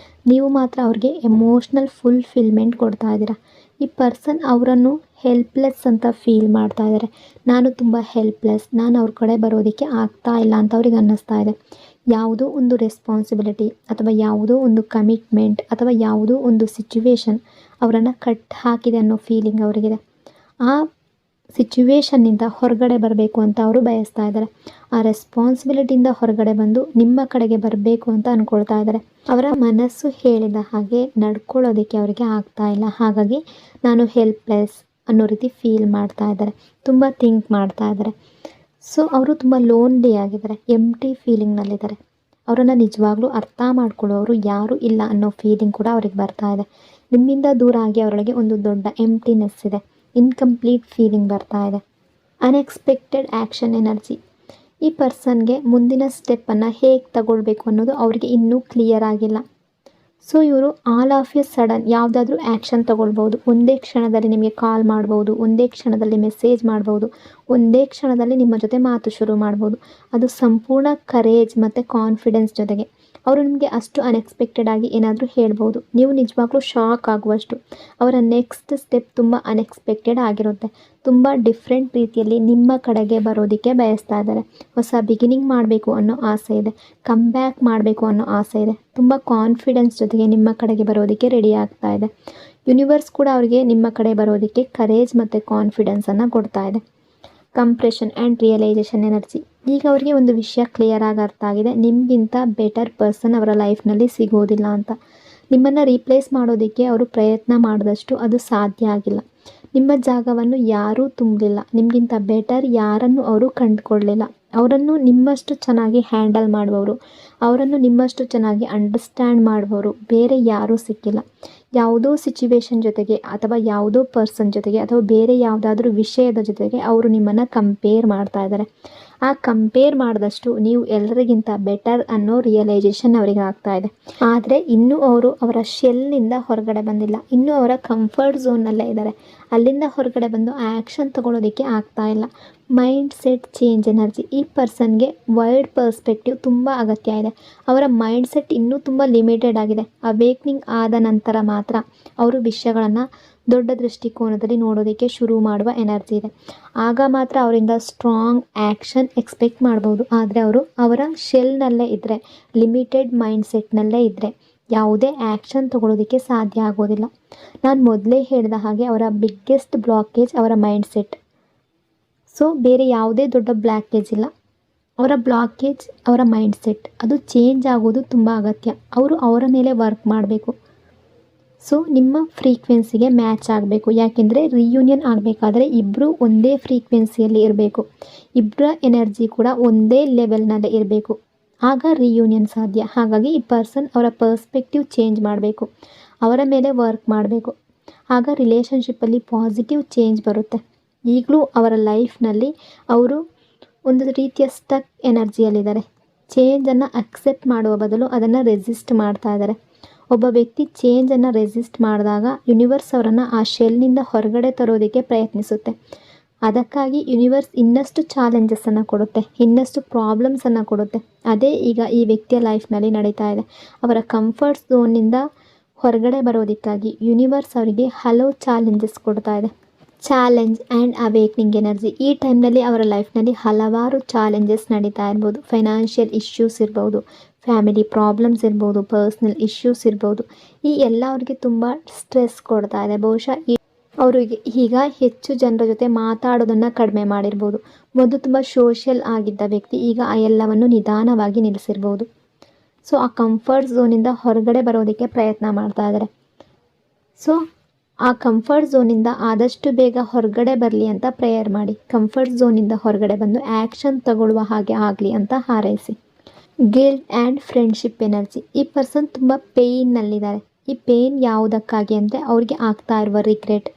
ನೀವು ಮಾತ್ರ ಅವ್ರಿಗೆ ಎಮೋಷ್ನಲ್ ಫುಲ್ಫಿಲ್ಮೆಂಟ್ ಕೊಡ್ತಾ ಇದ್ದೀರಾ. ಈ ಪರ್ಸನ್ ಅವರನ್ನು ಹೆಲ್ಪ್ಲೆಸ್ ಅಂತ ಫೀಲ್ ಮಾಡ್ತಾ ಇದ್ದಾರೆ. ನಾನು ತುಂಬ ಹೆಲ್ಪ್ಲೆಸ್, ನಾನು ಅವ್ರ ಕಡೆ ಬರೋದಕ್ಕೆ ಆಗ್ತಾ ಇಲ್ಲ ಅಂತ ಅವ್ರಿಗೆ ಅನ್ನಿಸ್ತಾ ಇದೆ. ಯಾವುದೋ ಒಂದು ರೆಸ್ಪಾನ್ಸಿಬಿಲಿಟಿ ಅಥವಾ ಯಾವುದೋ ಒಂದು ಕಮಿಟ್ಮೆಂಟ್ ಅಥವಾ ಯಾವುದೋ ಒಂದು ಸಿಚುವೇಶನ್ ಅವರನ್ನು ಕಟ್ ಹಾಕಿದೆ ಅನ್ನೋ ಫೀಲಿಂಗ್ ಅವರಿಗಿದೆ. ಆ ಸಿಚುವೇಶನ್ನಿಂದ ಹೊರಗಡೆ ಬರಬೇಕು ಅಂತ ಅವರು ಬಯಸ್ತಾ ಇದ್ದಾರೆ. ಆ ರೆಸ್ಪಾನ್ಸಿಬಿಲಿಟಿಯಿಂದ ಹೊರಗಡೆ ಬಂದು ನಿಮ್ಮ ಕಡೆಗೆ ಬರಬೇಕು ಅಂತ ಅಂದ್ಕೊಳ್ತಾ ಇದ್ದಾರೆ. ಅವರ ಮನಸ್ಸು ಹೇಳಿದ ಹಾಗೆ ನಡ್ಕೊಳ್ಳೋದಕ್ಕೆ ಅವರಿಗೆ ಆಗ್ತಾ ಇಲ್ಲ. ಹಾಗಾಗಿ ನಾನು ಹೆಲ್ಪ್ಲೆಸ್ ಅನ್ನೋ ರೀತಿ ಫೀಲ್ ಮಾಡ್ತಾ ಇದ್ದಾರೆ, ತುಂಬ ಥಿಂಕ್ ಮಾಡ್ತಾ ಇದ್ದಾರೆ. ಸೊ ಅವರು ತುಂಬ ಲೋನ್ಲಿ ಆಗಿದ್ದಾರೆ, ಎಂಟಿ ಫೀಲಿಂಗ್ನಲ್ಲಿದ್ದಾರೆ. ಅವರನ್ನು ನಿಜವಾಗ್ಲೂ ಅರ್ಥ ಮಾಡ್ಕೊಳ್ಳೋರು ಯಾರೂ ಇಲ್ಲ ಅನ್ನೋ ಫೀಲಿಂಗ್ ಕೂಡ ಅವ್ರಿಗೆ ಬರ್ತಾ ಇದೆ. ನಿಮ್ಮಿಂದ ದೂರ ಆಗಿ ಅವರೊಳಗೆ ಒಂದು ದೊಡ್ಡ ಎಂಟಿನೆಸ್ ಇದೆ, ಇನ್ಕಂಪ್ಲೀಟ್ ಫೀಲಿಂಗ್ ಬರ್ತಾ ಇದೆ. Unexpected action energy. ಈ ಪರ್ಸನ್ಗೆ ಮುಂದಿನ ಸ್ಟೆಪ್ಪನ್ನು ಹೇಗೆ ತಗೊಳ್ಬೇಕು ಅನ್ನೋದು ಅವರಿಗೆ ಇನ್ನೂ ಕ್ಲಿಯರ್ ಆಗಿಲ್ಲ. ಸೊ ಇವರು ಆಲ್ ಆಫ್ ಎ ಸಡನ್ ಯಾವುದಾದ್ರೂ ಆ್ಯಕ್ಷನ್ ತೊಗೊಳ್ಬೋದು. ಒಂದೇ ಕ್ಷಣದಲ್ಲಿ ನಿಮಗೆ ಕಾಲ್ ಮಾಡ್ಬೋದು, ಒಂದೇ ಕ್ಷಣದಲ್ಲಿ ಮೆಸೇಜ್ ಮಾಡ್ಬೋದು, ಒಂದೇ ಕ್ಷಣದಲ್ಲಿ ನಿಮ್ಮ ಜೊತೆ ಮಾತು ಶುರು ಮಾಡ್ಬೋದು. ಅದು ಸಂಪೂರ್ಣ ಕರೇಜ್ ಮತ್ತು ಕಾನ್ಫಿಡೆನ್ಸ್ ಜೊತೆಗೆ ಅವರು ನಿಮಗೆ ಅಷ್ಟು ಅನ್ಎಕ್ಸ್ಪೆಕ್ಟೆಡ್ ಆಗಿ ಏನಾದರೂ ಹೇಳ್ಬೋದು. ನೀವು ನಿಜವಾಗ್ಲೂ ಶಾಕ್ ಆಗುವಷ್ಟು ಅವರ ನೆಕ್ಸ್ಟ್ ಸ್ಟೆಪ್ ತುಂಬ ಅನ್ಎಕ್ಸ್ಪೆಕ್ಟೆಡ್ ಆಗಿರುತ್ತೆ. ತುಂಬ ಡಿಫ್ರೆಂಟ್ ರೀತಿಯಲ್ಲಿ ನಿಮ್ಮ ಕಡೆಗೆ ಬರೋದಕ್ಕೆ ಬಯಸ್ತಾ ಇದ್ದಾರೆ. ಹೊಸ ಬಿಗಿನಿಂಗ್ ಮಾಡಬೇಕು ಅನ್ನೋ ಆಸೆ ಇದೆ, ಕಮ್ ಬ್ಯಾಕ್ ಮಾಡಬೇಕು ಅನ್ನೋ ಆಸೆ ಇದೆ. ತುಂಬ ಕಾನ್ಫಿಡೆನ್ಸ್ ಜೊತೆಗೆ ನಿಮ್ಮ ಕಡೆಗೆ ಬರೋದಕ್ಕೆ ರೆಡಿ ಆಗ್ತಾ ಇದೆ. ಯೂನಿವರ್ಸ್ ಕೂಡ ಅವರಿಗೆ ನಿಮ್ಮ ಕಡೆ ಬರೋದಕ್ಕೆ ಕರೇಜ್ ಮತ್ತು ಕಾನ್ಫಿಡೆನ್ಸನ್ನು ಕೊಡ್ತಾ ಇದೆ. Compression and realization energy. ಈಗ ಅವರಿಗೆ ಒಂದು ವಿಷಯ ಕ್ಲಿಯರ್ ಆಗಿ ಅರ್ಥ ಆಗಿದೆ, ನಿಮಗಿಂತ ಬೆಟರ್ ಪರ್ಸನ್ ಅವರ ಲೈಫ್ನಲ್ಲಿ ಸಿಗೋದಿಲ್ಲ ಅಂತ. ನಿಮ್ಮನ್ನು ರೀಪ್ಲೇಸ್ ಮಾಡೋದಕ್ಕೆ ಅವರು ಪ್ರಯತ್ನ ಮಾಡಿದಷ್ಟು ಅದು ಸಾಧ್ಯ ಆಗಿಲ್ಲ. ನಿಮ್ಮ ಜಾಗವನ್ನು ಯಾರೂ ತುಂಬಲಿಲ್ಲ, ನಿಮಗಿಂತ ಬೆಟರ್ ಯಾರನ್ನು ಅವರು ಕಂಡುಕೊಳ್ಳಲಿಲ್ಲ. ಅವರನ್ನು ನಿಮ್ಮಷ್ಟು ಚೆನ್ನಾಗಿ ಹ್ಯಾಂಡಲ್ ಮಾಡುವವರು, ಅವರನ್ನು ನಿಮ್ಮಷ್ಟು ಚೆನ್ನಾಗಿ ಅಂಡರ್ಸ್ಟ್ಯಾಂಡ್ ಮಾಡುವವರು ಬೇರೆ ಯಾರೂ ಸಿಕ್ಕಿಲ್ಲ. ಯಾವುದೋ ಸಿಚುವೇಶನ್ ಜೊತೆಗೆ ಅಥವಾ ಯಾವುದೋ ಪರ್ಸನ್ ಜೊತೆಗೆ ಅಥವಾ ಬೇರೆ ಯಾವುದಾದ್ರೂ ವಿಷಯದ ಜೊತೆಗೆ ಅವರು ನಿಮ್ಮನ್ನು ಕಂಪೇರ್ ಮಾಡ್ತಾ ಇದ್ದಾರೆ. ಆ ಕಂಪೇರ್ ಮಾಡಿದಷ್ಟು ನೀವು ಎಲ್ಲರಿಗಿಂತ ಬೆಟರ್ ಅನ್ನೋ ರಿಯಲೈಸೇಷನ್ ಅವರಿಗೆ ಆಗ್ತಾ ಇದೆ. ಆದರೆ ಇನ್ನೂ ಅವರು ಅವರ ಶೆಲ್ನಿಂದ ಹೊರಗಡೆ ಬಂದಿಲ್ಲ, ಇನ್ನೂ ಅವರ ಕಂಫರ್ಟ್ ಝೋನ್ನಲ್ಲೇ ಇದ್ದಾರೆ. ಅಲ್ಲಿಂದ ಹೊರಗಡೆ ಬಂದು ಆ್ಯಕ್ಷನ್ ತಗೊಳ್ಳೋದಕ್ಕೆ ಆಗ್ತಾ ಇಲ್ಲ. Mind set change energy. ಈ ಪರ್ಸನ್ಗೆ ವೈಡ್ ಪರ್ಸ್ಪೆಕ್ಟಿವ್ ತುಂಬ ಅಗತ್ಯ ಇದೆ. ಅವರ ಮೈಂಡ್ ಸೆಟ್ ಇನ್ನೂ ತುಂಬ ಲಿಮಿಟೆಡ್ ಆಗಿದೆ. ಅವೇಕ್ನಿಂಗ್ ಆದ ನಂತರ ಮಾತ್ರ ಅವರು ವಿಷಯಗಳನ್ನು ದೊಡ್ಡ ದೃಷ್ಟಿಕೋನದಲ್ಲಿ ನೋಡೋದಕ್ಕೆ ಶುರು ಮಾಡುವ ಎನರ್ಜಿ ಇದೆ. ಆಗ ಮಾತ್ರ ಅವರಿಂದ ಸ್ಟ್ರಾಂಗ್ ಆ್ಯಕ್ಷನ್ ಎಕ್ಸ್ಪೆಕ್ಟ್ ಮಾಡ್ಬೋದು. ಆದರೆ ಅವರು ಅವರ ಶೆಲ್ನಲ್ಲೇ ಇದ್ದರೆ, ಲಿಮಿಟೆಡ್ ಮೈಂಡ್ ಸೆಟ್ನಲ್ಲೇ ಇದ್ದರೆ ಯಾವುದೇ ಆ್ಯಕ್ಷನ್ ತಗೊಳ್ಳೋದಕ್ಕೆ ಸಾಧ್ಯ ಆಗೋದಿಲ್ಲ. ನಾನು ಮೊದಲೇ ಹೇಳಿದ ಹಾಗೆ ಅವರ ಬಿಗ್ಗೆಸ್ಟ್ ಬ್ಲಾಕೇಜ್ ಅವರ ಮೈಂಡ್ ಸೆಟ್. ಸೊ ಬೇರೆ ಯಾವುದೇ ದೊಡ್ಡ ಬ್ಲಾಕೇಜ್ ಇಲ್ಲ, ಅವರ ಬ್ಲಾಕೇಜ್ ಅವರ ಮೈಂಡ್ ಸೆಟ್. ಅದು ಚೇಂಜ್ ಆಗೋದು ತುಂಬ ಅಗತ್ಯ. ಅವರು ಅವರ ಮೇಲೆ ವರ್ಕ್ ಮಾಡಬೇಕು. ಸೊ ನಿಮ್ಮ ಫ್ರೀಕ್ವೆನ್ಸಿಗೆ ಮ್ಯಾಚ್ ಆಗಬೇಕು. ಯಾಕೆಂದರೆ ರಿಯೂನಿಯನ್ ಆಗಬೇಕಾದ್ರೆ ಇಬ್ಬರು ಒಂದೇ ಫ್ರೀಕ್ವೆನ್ಸಿಯಲ್ಲಿ ಇರಬೇಕು, ಇಬ್ಬರ ಎನರ್ಜಿ ಕೂಡ ಒಂದೇ ಲೆವೆಲ್ನಲ್ಲೇ ಇರಬೇಕು. ಆಗ ರಿಯೂನಿಯನ್ ಸಾಧ್ಯ. ಹಾಗಾಗಿ ಈ ಪರ್ಸನ್ ಅವರ ಪರ್ಸ್ಪೆಕ್ಟಿವ್ ಚೇಂಜ್ ಮಾಡಬೇಕು, ಅವರ ಮೇಲೆ ವರ್ಕ್ ಮಾಡಬೇಕು. ಆಗ ರಿಲೇಷನ್ಶಿಪ್ಪಲ್ಲಿ ಪಾಸಿಟಿವ್ ಚೇಂಜ್ ಬರುತ್ತೆ. ಈಗಲೂ ಅವರ ಲೈಫ್ನಲ್ಲಿ ಅವರು ಒಂದು ರೀತಿಯ ಸ್ಟಕ್ ಎನರ್ಜಿಯಲ್ಲಿದ್ದಾರೆ. ಚೇಂಜನ್ನು ಅಕ್ಸೆಪ್ಟ್ ಮಾಡುವ ಬದಲು ಅದನ್ನು ರೆಸಿಸ್ಟ್ ಮಾಡ್ತಾ ಇದ್ದಾರೆ. ಒಬ್ಬ ವ್ಯಕ್ತಿ ಚೇಂಜನ್ನು ರೆಸಿಸ್ಟ್ ಮಾಡಿದಾಗ ಯೂನಿವರ್ಸ್ ಅವರನ್ನು ಆ ಶೆಲ್ನಿಂದ ಹೊರಗಡೆ ತರೋದಕ್ಕೆ ಪ್ರಯತ್ನಿಸುತ್ತೆ. ಅದಕ್ಕಾಗಿ ಯೂನಿವರ್ಸ್ ಇನ್ನಷ್ಟು ಚಾಲೆಂಜಸ್ಸನ್ನು ಕೊಡುತ್ತೆ, ಇನ್ನಷ್ಟು ಪ್ರಾಬ್ಲಮ್ಸನ್ನು ಕೊಡುತ್ತೆ. ಅದೇ ಈಗ ಈ ವ್ಯಕ್ತಿಯ ಲೈಫ್ನಲ್ಲಿ ನಡೀತಾ ಇದೆ. ಅವರ ಕಂಫರ್ಟ್ ಝೋನ್ನಿಂದ ಹೊರಗಡೆ ಬರೋದಕ್ಕಾಗಿ ಯೂನಿವರ್ಸ್ ಅವರಿಗೆ ಹಲವು ಚಾಲೆಂಜಸ್ ಕೊಡ್ತಾ ಇದೆ. Challenge and awakening energy. ಈ ಟೈಮ್ನಲ್ಲಿ ಅವರ ಲೈಫ್ನಲ್ಲಿ ಹಲವಾರು ಚಾಲೆಂಜಸ್ ನಡೀತಾ ಇರ್ಬೋದು. ಫೈನಾನ್ಷಿಯಲ್ ಇಶ್ಯೂಸ್ ಇರ್ಬೋದು, ಫ್ಯಾಮಿಲಿ ಪ್ರಾಬ್ಲಮ್ಸ್ ಇರ್ಬೋದು, ಪರ್ಸ್ನಲ್ ಇಶ್ಯೂಸ್ ಇರ್ಬೋದು. ಈ ಎಲ್ಲ ಅವರಿಗೆ ತುಂಬ ಸ್ಟ್ರೆಸ್ ಕೊಡ್ತಾ ಇದೆ. ಬಹುಶಃ ಅವರಿಗೆ ಈಗ ಹೆಚ್ಚು ಜನರ ಜೊತೆ ಮಾತಾಡೋದನ್ನು ಕಡಿಮೆ ಮಾಡಿರ್ಬೋದು. ಮೊದಲು ತುಂಬ ಸೋಷಿಯಲ್ ಆಗಿದ್ದ ವ್ಯಕ್ತಿ ಈಗ ಆ ಎಲ್ಲವನ್ನು ನಿಧಾನವಾಗಿ ನಿಲ್ಲಿಸಿರ್ಬೋದು. ಸೊ ಆ ಕಂಫರ್ಟ್ ಝೋನಿಂದ ಹೊರಗಡೆ ಬರೋದಕ್ಕೆ ಪ್ರಯತ್ನ ಮಾಡ್ತಾ ಇದ್ದಾರೆ. ಸೊ ಆ ಕಂಫರ್ಟ್ ಝೋನಿಂದ ಆದಷ್ಟು ಬೇಗ ಹೊರಗಡೆ ಬರಲಿ ಅಂತ ಪ್ರೇಯರ್ ಮಾಡಿ. ಕಂಫರ್ಟ್ ಝೋನಿಂದ ಹೊರಗಡೆ ಬಂದು ಆ್ಯಕ್ಷನ್ ತಗೊಳ್ಳುವ ಹಾಗೆ ಆಗಲಿ ಅಂತ ಹಾರೈಸಿ. Guilt and friendship energy. ಈ ಪರ್ಸನ್ ತುಂಬ ಪೇಯ್ನಲ್ಲಿದ್ದಾರೆ. ಈ ಪೇಯ್ನ್ ಯಾವುದಕ್ಕಾಗಿ ಅಂದರೆ ಅವ್ರಿಗೆ ಆಗ್ತಾ ಇರುವ ರಿಗ್ರೆಟ್,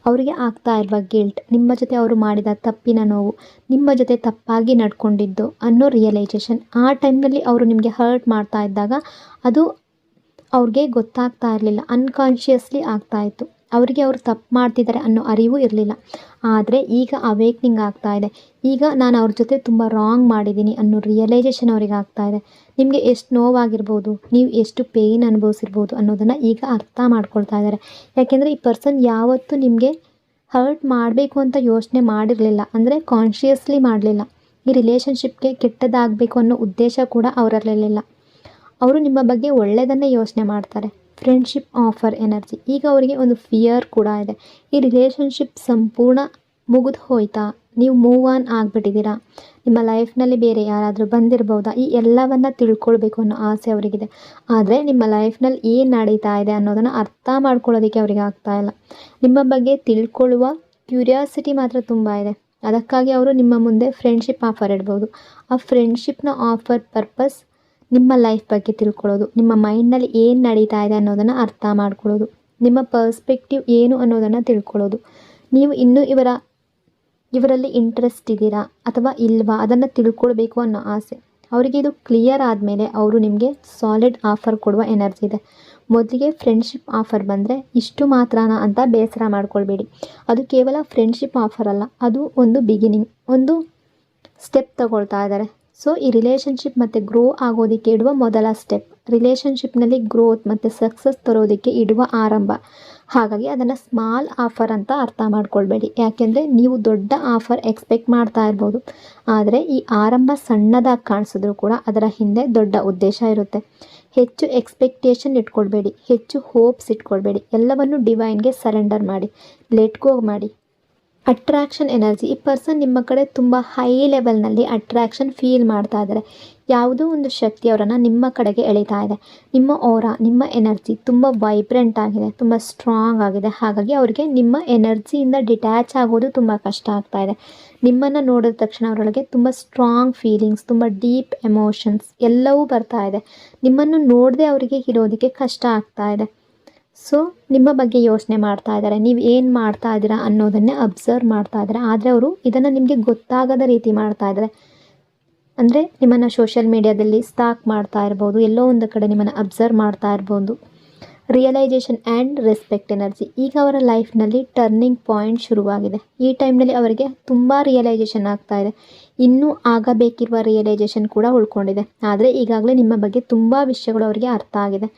ಅವರಿಗೆ ಆಗ್ತಾ ಇರುವ ಗಿಲ್ಟ್, ನಿಮ್ಮ ಜೊತೆ ಅವರು ಮಾಡಿದ ತಪ್ಪಿನ ನೋವು, ನಿಮ್ಮ ಜೊತೆ ತಪ್ಪಾಗಿ ನಡ್ಕೊಂಡಿದ್ದು ಅನ್ನೋ ರಿಯಲೈಸೇಷನ್. ಆ ಟೈಮ್ನಲ್ಲಿ ಅವರು ನಿಮಗೆ ಹರ್ಟ್ ಮಾಡ್ತಾ ಇದ್ದಾಗ ಅದು ಅವ್ರಿಗೆ ಗೊತ್ತಾಗ್ತಾ ಇರಲಿಲ್ಲ, ಅನ್ಕಾನ್ಷಿಯಸ್ಲಿ ಆಗ್ತಾಯಿತ್ತು. ಅವರಿಗೆ ಅವರು ತಪ್ಪು ಮಾಡ್ತಿದ್ದಾರೆ ಅನ್ನೋ ಅರಿವು ಇರಲಿಲ್ಲ. ಆದರೆ ಈಗ ಅವೇಕ್ನಿಂಗ್ ಆಗ್ತಾ ಇದೆ. ಈಗ ನಾನು ಅವ್ರ ಜೊತೆ ತುಂಬ ರಾಂಗ್ ಮಾಡಿದ್ದೀನಿ ಅನ್ನೋ ರಿಯಲೈಸೇಷನ್ ಅವ್ರಿಗೆ ಆಗ್ತಾ ಇದೆ. ನಿಮಗೆ ಎಷ್ಟು ನೋವಾಗಿರ್ಬೋದು, ನೀವು ಎಷ್ಟು ಪೇಯ್ನ್ ಅನುಭವಿಸಿರ್ಬೋದು ಅನ್ನೋದನ್ನು ಈಗ ಅರ್ಥ ಮಾಡ್ಕೊಳ್ತಾ ಇದ್ದಾರೆ. ಯಾಕೆಂದರೆ ಈ ಪರ್ಸನ್ ಯಾವತ್ತೂ ನಿಮಗೆ ಹರ್ಟ್ ಮಾಡಬೇಕು ಅಂತ ಯೋಚನೆ ಮಾಡಿರಲಿಲ್ಲ, ಅಂದರೆ ಕಾನ್ಷಿಯಸ್ಲಿ ಮಾಡಲಿಲ್ಲ. ಈ ರಿಲೇಷನ್ಶಿಪ್ಗೆ ಕೆಟ್ಟದಾಗಬೇಕು ಅನ್ನೋ ಉದ್ದೇಶ ಕೂಡ ಅವರಲ್ಲಿರಲಿಲ್ಲ. ಅವರು ನಿಮ್ಮ ಬಗ್ಗೆ ಒಳ್ಳೆಯದನ್ನೇ ಯೋಚನೆ ಮಾಡ್ತಾರೆ. ಫ್ರೆಂಡ್ಶಿಪ್ ಆಫರ್ ಎನರ್ಜಿ, ಈಗ ಅವರಿಗೆ ಒಂದು ಫಿಯರ್ ಕೂಡ ಇದೆ. ಈ ರಿಲೇಷನ್ಶಿಪ್ ಸಂಪೂರ್ಣ ಮುಗಿದು ಹೋಯ್ತಾ, ನೀವು ಮೂವ್ ಆನ್ ಆಗಿಬಿಟ್ಟಿದ್ದೀರಾ, ನಿಮ್ಮ ಲೈಫ್ನಲ್ಲಿ ಬೇರೆ ಯಾರಾದರೂ ಬಂದಿರ್ಬೋದಾ, ಈ ಎಲ್ಲವನ್ನು ತಿಳ್ಕೊಳ್ಬೇಕು ಅನ್ನೋ ಆಸೆ ಅವರಿಗಿದೆ. ಆದರೆ ನಿಮ್ಮ ಲೈಫ್ನಲ್ಲಿ ಏನು ನಡೀತಾ ಇದೆ ಅನ್ನೋದನ್ನು ಅರ್ಥ ಮಾಡ್ಕೊಳ್ಳೋದಕ್ಕೆ ಅವರಿಗೆ ಆಗ್ತಾಯಿಲ್ಲ. ನಿಮ್ಮ ಬಗ್ಗೆ ತಿಳ್ಕೊಳ್ಳುವ ಕ್ಯೂರಿಯಾಸಿಟಿ ಮಾತ್ರ ತುಂಬ ಇದೆ. ಅದಕ್ಕಾಗಿ ಅವರು ನಿಮ್ಮ ಮುಂದೆ ಫ್ರೆಂಡ್ಶಿಪ್ ಆಫರ್ ಇಡ್ಬೋದು. ಆ ಫ್ರೆಂಡ್ಶಿಪ್ನ ಆಫರ್ ಪರ್ಪಸ್ ನಿಮ್ಮ ಲೈಫ್ ಬಗ್ಗೆ ತಿಳ್ಕೊಳ್ಳೋದು, ನಿಮ್ಮ ಮೈಂಡ್ನಲ್ಲಿ ಏನು ನಡೀತಾ ಇದೆ ಅನ್ನೋದನ್ನು ಅರ್ಥ ಮಾಡ್ಕೊಳ್ಳೋದು, ನಿಮ್ಮ ಪರ್ಸ್ಪೆಕ್ಟಿವ್ ಏನು ಅನ್ನೋದನ್ನು ತಿಳ್ಕೊಳ್ಳೋದು. ನೀವು ಇನ್ನೂ ಇವರಲ್ಲಿ ಇಂಟ್ರೆಸ್ಟ್ ಇದ್ದೀರಾ ಅಥವಾ ಇಲ್ವಾ ಅದನ್ನು ತಿಳ್ಕೊಳ್ಬೇಕು ಅನ್ನೋ ಆಸೆ ಅವರಿಗೆ. ಇದು ಕ್ಲಿಯರ್ ಆದಮೇಲೆ ಅವರು ನಿಮಗೆ ಸಾಲಿಡ್ ಆಫರ್ ಕೊಡುವ ಎನರ್ಜಿ ಇದೆ. ಮೊದಲಿಗೆ ಫ್ರೆಂಡ್ಶಿಪ್ ಆಫರ್ ಬಂದರೆ ಇಷ್ಟು ಮಾತ್ರನಾ ಅಂತ ಬೇಸರ ಮಾಡ್ಕೊಳ್ಬೇಡಿ. ಅದು ಕೇವಲ ಫ್ರೆಂಡ್ಶಿಪ್ ಆಫರ್ ಅಲ್ಲ, ಅದು ಒಂದು ಬಿಗಿನಿಂಗ್, ಒಂದು ಸ್ಟೆಪ್ ತಗೊಳ್ತಾ ಇದ್ದಾರೆ. ಸೊ ಈ ರಿಲೇಷನ್ಶಿಪ್ ಮತ್ತು ಗ್ರೋ ಆಗೋದಕ್ಕೆ ಇಡುವ ಮೊದಲ ಸ್ಟೆಪ್, ರಿಲೇಷನ್ಶಿಪ್ನಲ್ಲಿ ಗ್ರೋತ್ ಮತ್ತು ಸಕ್ಸಸ್ ತರೋದಕ್ಕೆ ಇಡುವ ಆರಂಭ. ಹಾಗಾಗಿ ಅದನ್ನು ಸ್ಮಾಲ್ ಆಫರ್ ಅಂತ ಅರ್ಥ ಮಾಡ್ಕೊಳ್ಬೇಡಿ. ಯಾಕೆಂದರೆ ನೀವು ದೊಡ್ಡ ಆಫರ್ ಎಕ್ಸ್ಪೆಕ್ಟ್ ಮಾಡ್ತಾ ಇರ್ಬೋದು, ಆದರೆ ಈ ಆರಂಭ ಸಣ್ಣದಾಗಿ ಕಾಣಿಸಿದ್ರು ಕೂಡ ಅದರ ಹಿಂದೆ ದೊಡ್ಡ ಉದ್ದೇಶ ಇರುತ್ತೆ. ಹೆಚ್ಚು ಎಕ್ಸ್ಪೆಕ್ಟೇಷನ್ ಇಟ್ಕೊಳ್ಬೇಡಿ, ಹೆಚ್ಚು ಹೋಪ್ಸ್ ಇಟ್ಕೊಳ್ಬೇಡಿ. ಎಲ್ಲವನ್ನು ಡಿವೈನ್ಗೆ ಸರೆಂಡರ್ ಮಾಡಿ, ಲೆಟ್ ಗೋ ಮಾಡಿ. ಅಟ್ರಾಕ್ಷನ್ ಎನರ್ಜಿ, ಈ ಪರ್ಸನ್ ನಿಮ್ಮ ಕಡೆ ತುಂಬ ಹೈ ಲೆವೆಲ್ನಲ್ಲಿ ಅಟ್ರಾಕ್ಷನ್ ಫೀಲ್ ಮಾಡ್ತಾ ಇದ್ದಾರೆ. ಯಾವುದೋ ಒಂದು ಶಕ್ತಿ ಅವರನ್ನು ನಿಮ್ಮ ಕಡೆಗೆ ಎಳಿತಾ ಇದೆ. ನಿಮ್ಮ ಓರಾ, ನಿಮ್ಮ ಎನರ್ಜಿ ತುಂಬ ವೈಬ್ರೆಂಟ್ ಆಗಿದೆ, ತುಂಬ ಸ್ಟ್ರಾಂಗ್ ಆಗಿದೆ. ಹಾಗಾಗಿ ಅವರಿಗೆ ನಿಮ್ಮ ಎನರ್ಜಿಯಿಂದ ಡಿಟ್ಯಾಚ್ ಆಗೋದು ತುಂಬ ಕಷ್ಟ ಆಗ್ತಾ ಇದೆ. ನಿಮ್ಮನ್ನು ನೋಡಿದ ತಕ್ಷಣ ಅವರೊಳಗೆ ತುಂಬ ಸ್ಟ್ರಾಂಗ್ ಫೀಲಿಂಗ್ಸ್, ತುಂಬ ಡೀಪ್ ಎಮೋಷನ್ಸ್ ಎಲ್ಲವೂ ಬರ್ತಾ ಇದೆ. ನಿಮ್ಮನ್ನು ನೋಡದೆ ಅವರಿಗೆ ಇರೋದಕ್ಕೆ ಕಷ್ಟ ಆಗ್ತಾ ಇದೆ. ಸೊ ನಿಮ್ಮ ಬಗ್ಗೆ ಯೋಚನೆ ಮಾಡ್ತಾ ಇದ್ದಾರೆ, ನೀವು ಏನು ಮಾಡ್ತಾ ಇದ್ದೀರಾ ಅನ್ನೋದನ್ನೇ ಅಬ್ಸರ್ವ್ ಮಾಡ್ತಾ ಇದ್ದಾರೆ. ಆದರೆ ಅವರು ಇದನ್ನು ನಿಮಗೆ ಗೊತ್ತಾಗದ ರೀತಿ ಮಾಡ್ತಾ ಇದ್ದಾರೆ. ಅಂದರೆ ನಿಮ್ಮನ್ನು ಸೋಷಿಯಲ್ ಮೀಡಿಯಾದಲ್ಲಿ ಸ್ಟಾಕ್ ಮಾಡ್ತಾ ಇರ್ಬೋದು, ಎಲ್ಲೋ ಒಂದು ಕಡೆ ನಿಮ್ಮನ್ನು ಅಬ್ಸರ್ವ್ ಮಾಡ್ತಾ ಇರ್ಬೋದು. ರಿಯಲೈಸೇಷನ್ ಆ್ಯಂಡ್ ರೆಸ್ಪೆಕ್ಟ್ ಎನರ್ಜಿ, ಈಗ ಅವರ ಲೈಫ್ನಲ್ಲಿ ಟರ್ನಿಂಗ್ ಪಾಯಿಂಟ್ ಶುರುವಾಗಿದೆ. ಈ ಟೈಮ್ನಲ್ಲಿ ಅವರಿಗೆ ತುಂಬ ರಿಯಲೈಸೇಷನ್ ಆಗ್ತಾ ಇದೆ. ಇನ್ನೂ ಆಗಬೇಕಿರುವ ರಿಯಲೈಸೇಷನ್ ಕೂಡ ಉಳ್ಕೊಂಡಿದೆ. ಆದರೆ ಈಗಾಗಲೇ ನಿಮ್ಮ ಬಗ್ಗೆ ತುಂಬ ವಿಷಯಗಳು ಅವರಿಗೆ ಅರ್ಥ ಆಗಿದೆ.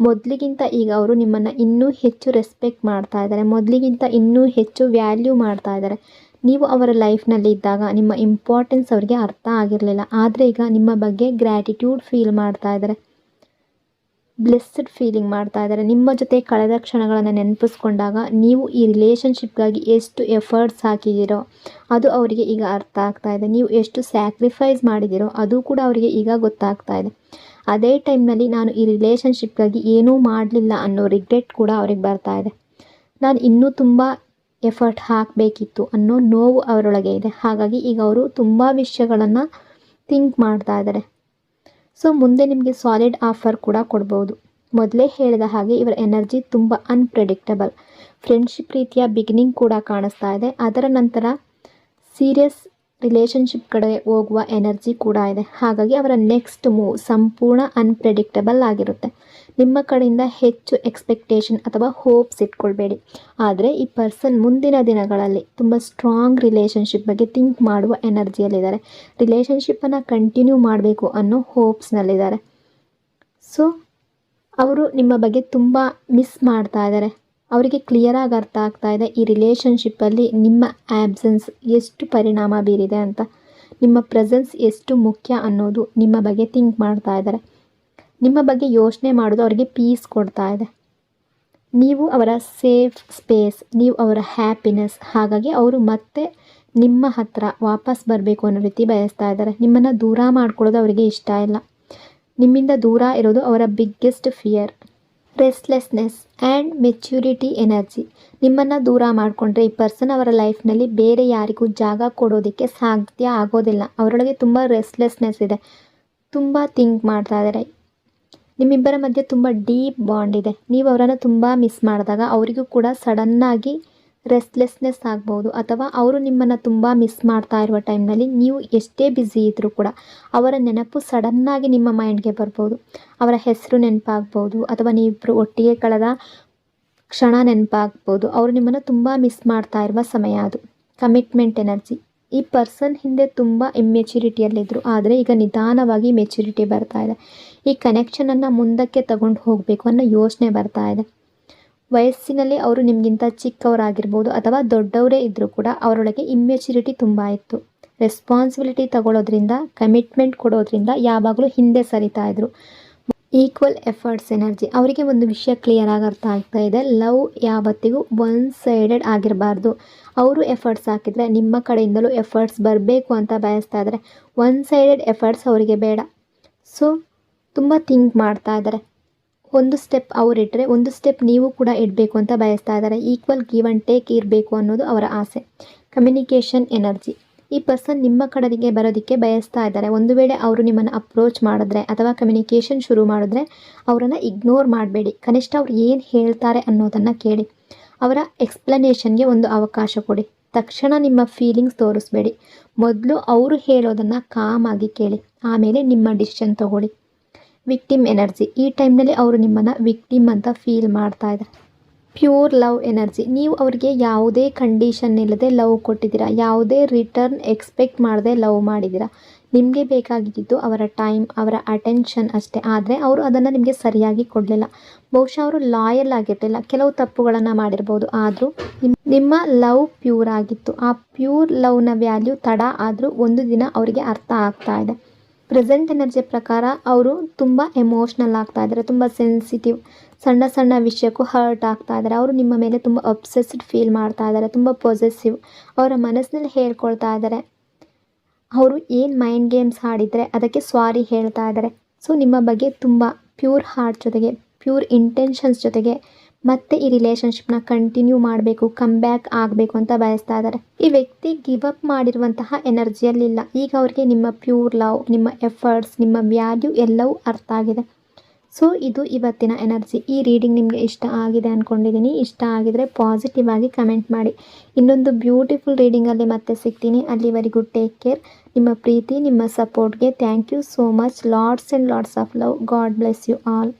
ಮೊದಲಿಗಿಂತ ಈಗ ಅವರು ನಿಮ್ಮನ್ನು ಇನ್ನೂ ಹೆಚ್ಚು ರೆಸ್ಪೆಕ್ಟ್ ಮಾಡ್ತಾ ಇದ್ದಾರೆ, ಮೊದಲಿಗಿಂತ ಇನ್ನೂ ಹೆಚ್ಚು ವ್ಯಾಲ್ಯೂ ಮಾಡ್ತಾ ಇದ್ದಾರೆ. ನೀವು ಅವರ ಲೈಫ್ನಲ್ಲಿ ಇದ್ದಾಗ ನಿಮ್ಮ ಇಂಪಾರ್ಟೆನ್ಸ್ ಅವರಿಗೆ ಅರ್ಥ ಆಗಿರಲಿಲ್ಲ, ಆದರೆ ಈಗ ನಿಮ್ಮ ಬಗ್ಗೆ ಗ್ರ್ಯಾಟಿಟ್ಯೂಡ್ ಫೀಲ್ ಮಾಡ್ತಾ ಇದ್ದಾರೆ, ಬ್ಲೆಸ್ಸಡ್ ಫೀಲಿಂಗ್ ಮಾಡ್ತಾ ಇದ್ದಾರೆ. ನಿಮ್ಮ ಜೊತೆ ಕಳೆದ ಕ್ಷಣಗಳನ್ನು ನೆನಪಿಸ್ಕೊಂಡಾಗ ನೀವು ಈ ರಿಲೇಷನ್ಶಿಪ್ಗಾಗಿ ಎಷ್ಟು ಎಫರ್ಟ್ಸ್ ಹಾಕಿದ್ದೀರೋ ಅದು ಅವರಿಗೆ ಈಗ ಅರ್ಥ ಆಗ್ತಾ ಇದೆ. ನೀವು ಎಷ್ಟು ಸ್ಯಾಕ್ರಿಫೈಸ್ ಮಾಡಿದ್ದೀರೋ ಅದು ಕೂಡ ಅವರಿಗೆ ಈಗ ಗೊತ್ತಾಗ್ತಾ ಇದೆ. ಅದೇ ಟೈಮ್ನಲ್ಲಿ ನಾನು ಈ ರಿಲೇಷನ್ಶಿಪ್ಗಾಗಿ ಏನೂ ಮಾಡಲಿಲ್ಲ ಅನ್ನೋ ರಿಗ್ರೆಟ್ ಕೂಡ ಅವ್ರಿಗೆ ಬರ್ತಾ ಇದೆ. ನಾನು ಇನ್ನೂ ತುಂಬ ಎಫರ್ಟ್ ಹಾಕಬೇಕಿತ್ತು ಅನ್ನೋ ನೋವು ಅವರೊಳಗೆ ಇದೆ. ಹಾಗಾಗಿ ಈಗ ಅವರು ತುಂಬ ವಿಷಯಗಳನ್ನು ಥಿಂಕ್ ಮಾಡ್ತಾ ಇದ್ದಾರೆ. ಸೊ ಮುಂದೆ ನಿಮಗೆ ಸಾಲಿಡ್ ಆಫರ್ ಕೂಡ ಕೊಡ್ಬೋದು. ಮೊದಲೇ ಹೇಳಿದ ಹಾಗೆ ಇವರ ಎನರ್ಜಿ ತುಂಬ ಅನ್ಪ್ರೆಡಿಕ್ಟಬಲ್. ಫ್ರೆಂಡ್ಶಿಪ್ ರೀತಿಯ ಬಿಗಿನಿಂಗ್ ಕೂಡ ಕಾಣಿಸ್ತಾ ಇದೆ. ಅದರ ನಂತರ ಸೀರಿಯಸ್ ರಿಲೇಷನ್ಶಿಪ್ ಕಡೆ ಹೋಗುವ ಎನರ್ಜಿ ಕೂಡ ಇದೆ. ಹಾಗಾಗಿ ಅವರ ನೆಕ್ಸ್ಟ್ ಮೂವ್ ಸಂಪೂರ್ಣ ಅನ್ಪ್ರೆಡಿಕ್ಟಬಲ್ ಆಗಿರುತ್ತೆ. ನಿಮ್ಮ ಕಡೆಯಿಂದ ಹೆಚ್ಚು ಎಕ್ಸ್ಪೆಕ್ಟೇಷನ್ ಅಥವಾ ಹೋಪ್ಸ್ ಇಟ್ಕೊಳ್ಬೇಡಿ. ಆದರೆ ಈ ಪರ್ಸನ್ ಮುಂದಿನ ದಿನಗಳಲ್ಲಿ ತುಂಬ ಸ್ಟ್ರಾಂಗ್ ರಿಲೇಷನ್ಶಿಪ್ ಬಗ್ಗೆ ಥಿಂಕ್ ಮಾಡುವ ಎನರ್ಜಿಯಲ್ಲಿದ್ದಾರೆ. ರಿಲೇಷನ್ಶಿಪ್ಪನ್ನು ಕಂಟಿನ್ಯೂ ಮಾಡಬೇಕು ಅನ್ನೋ ಹೋಪ್ಸ್ನಲ್ಲಿದ್ದಾರೆ. ಸೊ ಅವರು ನಿಮ್ಮ ಬಗ್ಗೆ ತುಂಬ ಮಿಸ್ ಮಾಡ್ತಾ ಇದ್ದಾರೆ. ಅವರಿಗೆ ಕ್ಲಿಯರಾಗಿ ಅರ್ಥ ಆಗ್ತಾ ಇದೆ ಈ ರಿಲೇಷನ್ಶಿಪ್ಪಲ್ಲಿ ನಿಮ್ಮ ಆ್ಯಬ್ಸೆನ್ಸ್ ಎಷ್ಟು ಪರಿಣಾಮ ಬೀರಿದೆ ಅಂತ, ನಿಮ್ಮ ಪ್ರೆಸೆನ್ಸ್ ಎಷ್ಟು ಮುಖ್ಯ ಅನ್ನೋದು ನಿಮ್ಮ ಬಗ್ಗೆ ಥಿಂಕ್ ಮಾಡ್ತಾ ಇದ್ದಾರೆ. ನಿಮ್ಮ ಬಗ್ಗೆ ಯೋಚನೆ ಮಾಡೋದು ಅವರಿಗೆ ಪೀಸ್ ಕೊಡ್ತಾ ಇದೆ. ನೀವು ಅವರ ಸೇಫ್ ಸ್ಪೇಸ್, ನೀವು ಅವರ ಹ್ಯಾಪಿನೆಸ್. ಹಾಗಾಗಿ ಅವರು ಮತ್ತೆ ನಿಮ್ಮ ಹತ್ರ ವಾಪಸ್ ಬರಬೇಕು ಅನ್ನೋ ರೀತಿ ಬಯಸ್ತಾ ಇದ್ದಾರೆ. ನಿಮ್ಮನ್ನು ದೂರ ಮಾಡ್ಕೊಳ್ಳೋದು ಅವರಿಗೆ ಇಷ್ಟ ಇಲ್ಲ. ನಿಮ್ಮಿಂದ ದೂರ ಇರೋದು ಅವರ biggest fear. Restlessness and maturity energy, ನಿಮ್ಮನ್ನು ದೂರ ಮಾಡಿಕೊಂಡ್ರೆ ಈ ಪರ್ಸನ್ ಅವರ ಲೈಫ್ನಲ್ಲಿ ಬೇರೆ ಯಾರಿಗೂ ಜಾಗ ಕೊಡೋದಕ್ಕೆ ಸಾಧ್ಯ ಆಗೋದಿಲ್ಲ. ಅವರೊಳಗೆ ತುಂಬ ರೆಸ್ಟ್ಲೆಸ್ನೆಸ್ ಇದೆ, ತುಂಬ ಥಿಂಕ್ ಮಾಡ್ತಾ ಇದ್ದಾರೆ. ನಿಮ್ಮಿಬ್ಬರ ಮಧ್ಯೆ ತುಂಬ ಡೀಪ್ ಬಾಂಡ್ ಇದೆ. ನೀವು ಅವರನ್ನು ತುಂಬ ಮಿಸ್ ಮಾಡಿದಾಗ ಅವರಿಗೂ ಕೂಡ ಸಡನ್ನಾಗಿ ರೆಸ್ಟ್ಲೆಸ್ನೆಸ್ ಆಗ್ಬೋದು. ಅಥವಾ ಅವರು ನಿಮ್ಮನ್ನು ತುಂಬ ಮಿಸ್ ಮಾಡ್ತಾ ಇರುವ ಟೈಮ್ನಲ್ಲಿ ನೀವು ಎಷ್ಟೇ ಬ್ಯುಸಿ ಇದ್ದರೂ ಕೂಡ ಅವರ ನೆನಪು ಸಡನ್ನಾಗಿ ನಿಮ್ಮ ಮೈಂಡ್ಗೆ ಬರ್ಬೋದು. ಅವರ ಹೆಸರು ನೆನಪಾಗ್ಬೋದು, ಅಥವಾ ನೀವಿಬ್ಬರು ಒಟ್ಟಿಗೆ ಕಳೆದ ಕ್ಷಣ ನೆನಪಾಗ್ಬೋದು. ಅವರು ನಿಮ್ಮನ್ನು ತುಂಬ ಮಿಸ್ ಮಾಡ್ತಾ ಇರುವ ಸಮಯ ಅದು. ಕಮಿಟ್ಮೆಂಟ್ ಎನರ್ಜಿ, ಈ ಪರ್ಸನ್ ಹಿಂದೆ ತುಂಬ ಇಮ್ಮೆಚ್ಯೂರಿಟಿಯಲ್ಲಿದ್ದರು, ಆದರೆ ಈಗ ನಿಧಾನವಾಗಿ ಮೆಚ್ಯೂರಿಟಿ ಬರ್ತಾ ಇದೆ. ಈ ಕನೆಕ್ಷನನ್ನು ಮುಂದಕ್ಕೆ ತಗೊಂಡು ಹೋಗಬೇಕು ಅನ್ನೋ ಯೋಚನೆ ಬರ್ತಾ ಇದೆ. ವಯಸ್ಸಿನಲ್ಲಿ ಅವರು ನಿಮಗಿಂತ ಚಿಕ್ಕವರಾಗಿರ್ಬೋದು ಅಥವಾ ದೊಡ್ಡವರೇ ಇದ್ದರೂ ಕೂಡ ಅವರೊಳಗೆ ಇಮ್ಮೆಚ್ಯೂರಿಟಿ ತುಂಬ ಇತ್ತು. ರೆಸ್ಪಾನ್ಸಿಬಿಲಿಟಿ ತಗೊಳ್ಳೋದ್ರಿಂದ, ಕಮಿಟ್ಮೆಂಟ್ ಕೊಡೋದ್ರಿಂದ ಯಾವಾಗಲೂ ಹಿಂದೆ ಸರಿತಾ ಇದ್ರು. Equal efforts energy. ಅವರಿಗೆ ಒಂದು ವಿಷಯ ಕ್ಲಿಯರ್ ಆಗಿ ಅರ್ಥ ಆಗ್ತಾ ಇದೆ, ಲವ್ ಯಾವತ್ತಿಗೂ ಒನ್ ಸೈಡೆಡ್ ಆಗಿರಬಾರ್ದು. ಅವರು ಎಫರ್ಟ್ಸ್ ಹಾಕಿದರೆ ನಿಮ್ಮ ಕಡೆಯಿಂದಲೂ ಎಫರ್ಟ್ಸ್ ಬರಬೇಕು ಅಂತ ಬಯಸ್ತಾ ಇದ್ದಾರೆ. ಒನ್ ಸೈಡೆಡ್ ಎಫರ್ಟ್ಸ್ ಅವರಿಗೆ ಬೇಡ. ಸೊ ತುಂಬ ಥಿಂಕ್ ಮಾಡ್ತಾ ಇದ್ದಾರೆ. ಒಂದು ಸ್ಟೆಪ್ ಅವರಿಟ್ಟರೆ ಒಂದು ಸ್ಟೆಪ್ ನೀವು ಕೂಡ ಇಡಬೇಕು ಅಂತ ಬಯಸ್ತಾ ಇದ್ದಾರೆ. ಈಕ್ವಲ್ ಗಿವ್ ಆ್ಯಂಡ್ ಟೇಕ್ ಇರಬೇಕು ಅನ್ನೋದು ಅವರ ಆಸೆ. Communication energy. ಈ ಪರ್ಸನ್ ನಿಮ್ಮ ಕಡೆಗೆ ಬರೋದಕ್ಕೆ ಬಯಸ್ತಾ ಇದ್ದಾರೆ. ಒಂದು ವೇಳೆ ಅವರು ನಿಮ್ಮನ್ನು ಅಪ್ರೋಚ್ ಮಾಡಿದ್ರೆ ಅಥವಾ ಕಮ್ಯುನಿಕೇಷನ್ ಶುರು ಮಾಡಿದ್ರೆ ಅವರನ್ನು ಇಗ್ನೋರ್ ಮಾಡಬೇಡಿ. ಕನಿಷ್ಠ ಅವ್ರು ಏನು ಹೇಳ್ತಾರೆ ಅನ್ನೋದನ್ನು ಕೇಳಿ. ಅವರ ಎಕ್ಸ್ಪ್ಲನೇಷನ್ಗೆ ಒಂದು ಅವಕಾಶ ಕೊಡಿ. ತಕ್ಷಣ ನಿಮ್ಮ ಫೀಲಿಂಗ್ಸ್ ತೋರಿಸ್ಬೇಡಿ. ಮೊದಲು ಅವರು ಹೇಳೋದನ್ನು ಕಾಮಾಗಿ ಕೇಳಿ, ಆಮೇಲೆ ನಿಮ್ಮ ಡಿಸಿಷನ್ ತಗೊಳ್ಳಿ. Victim energy. ಈ ಟೈಮ್ನಲ್ಲಿ ಅವರು ನಿಮ್ಮನ್ನು ವಿಕ್ಟಿಮ್ ಅಂತ ಫೀಲ್ ಮಾಡ್ತಾ ಇದ್ದಾರೆ. Pure love energy. ನೀವು ಅವರಿಗೆ ಯಾವುದೇ ಕಂಡೀಷನ್ ಇಲ್ಲದೆ ಲವ್ ಕೊಟ್ಟಿದ್ದೀರಾ, ಯಾವುದೇ ರಿಟರ್ನ್ ಎಕ್ಸ್ಪೆಕ್ಟ್ ಮಾಡದೆ ಲವ್ ಮಾಡಿದ್ದೀರಾ. ನಿಮಗೆ ಬೇಕಾಗಿದ್ದು ಅವರ ಟೈಮ್, ಅವರ ಅಟೆನ್ಷನ್ ಅಷ್ಟೇ. ಆದರೆ ಅವರು ಅದನ್ನು ನಿಮಗೆ ಸರಿಯಾಗಿ ಕೊಡಲಿಲ್ಲ. ಬಹುಶಃ ಅವರು ಲಾಯಲ್ ಆಗಿರಲಿಲ್ಲ, ಕೆಲವು ತಪ್ಪುಗಳನ್ನು ಮಾಡಿರ್ಬೋದು. ಆದರೂ ನಿಮ್ಮ ಲವ್ ಪ್ಯೂರ್ ಆಗಿತ್ತು. ಆ ಪ್ಯೂರ್ ಲವ್ನ ವ್ಯಾಲ್ಯೂ ತಡ ಆದರೂ ಒಂದು ದಿನ ಅವರಿಗೆ ಅರ್ಥ ಆಗ್ತಾ ಇದೆ. ಪ್ರೆಸೆಂಟ್ ಎನರ್ಜಿ ಪ್ರಕಾರ ಅವರು ತುಂಬ ಎಮೋಷ್ನಲ್ ಆಗ್ತಾ ಇದ್ದಾರೆ, ತುಂಬ ಸೆನ್ಸಿಟಿವ್. ಸಣ್ಣ ಸಣ್ಣ ವಿಷಯಕ್ಕೂ ಹರ್ಟ್ ಆಗ್ತಾ ಇದ್ದಾರೆ. ಅವರು ನಿಮ್ಮ ಮೇಲೆ ತುಂಬ ಅಬ್ಸೆಸ್ಡ್ ಫೀಲ್ ಮಾಡ್ತಾ ಇದ್ದಾರೆ, ತುಂಬ ಪೊಸೆಸಿವ್. ಅವರ ಮನಸ್ಸಿನಲ್ಲಿ ಹೇಳ್ಕೊಳ್ತಾ ಇದ್ದಾರೆ. ಅವರು ಏನು ಮೈಂಡ್ ಗೇಮ್ಸ್ ಆಡಿದರೆ ಅದಕ್ಕೆ ಸಾರಿ ಹೇಳ್ತಾ ಇದ್ದಾರೆ. ಸೊ ನಿಮ್ಮ ಬಗ್ಗೆ ತುಂಬ ಪ್ಯೂರ್ ಹಾರ್ಟ್ ಜೊತೆಗೆ, ಪ್ಯೂರ್ ಇಂಟೆನ್ಷನ್ಸ್ ಜೊತೆಗೆ ಮತ್ತೆ ಈ ರಿಲೇಷನ್ಶಿಪ್ನ ಕಂಟಿನ್ಯೂ ಮಾಡಬೇಕು, ಕಮ್ ಬ್ಯಾಕ್ ಆಗಬೇಕು ಅಂತ ಬಯಸ್ತಾ ಇದ್ದಾರೆ. ಈ ವ್ಯಕ್ತಿ ಗಿವ್ ಅಪ್ ಮಾಡಿರುವಂತಹ ಎನರ್ಜಿಯಲ್ಲಿಲ್ಲ. ಈಗ ಅವ್ರಿಗೆ ನಿಮ್ಮ ಪ್ಯೂರ್ ಲವ್, ನಿಮ್ಮ ಎಫರ್ಟ್ಸ್, ನಿಮ್ಮ ವ್ಯಾಲ್ಯೂ ಎಲ್ಲವೂ ಅರ್ಥ ಆಗಿದೆ. ಸೊ ಇದು ಇವತ್ತಿನ ಎನರ್ಜಿ. ಈ ರೀಡಿಂಗ್ ನಿಮಗೆ ಇಷ್ಟ ಆಗಿದೆ ಅಂದ್ಕೊಂಡಿದ್ದೀನಿ. ಇಷ್ಟ ಆಗಿದರೆ ಪಾಸಿಟಿವ್ ಆಗಿ ಕಮೆಂಟ್ ಮಾಡಿ. ಇನ್ನೊಂದು ಬ್ಯೂಟಿಫುಲ್ ರೀಡಿಂಗಲ್ಲಿ ಮತ್ತೆ ಸಿಗ್ತೀನಿ. ಅಲ್ಲಿವರೆಗೂ ಟೇಕ್ ಕೇರ್. ನಿಮ್ಮ ಪ್ರೀತಿ, ನಿಮ್ಮ ಸಪೋರ್ಟ್ಗೆ thank you so much. Lots and lots of love. God bless you all.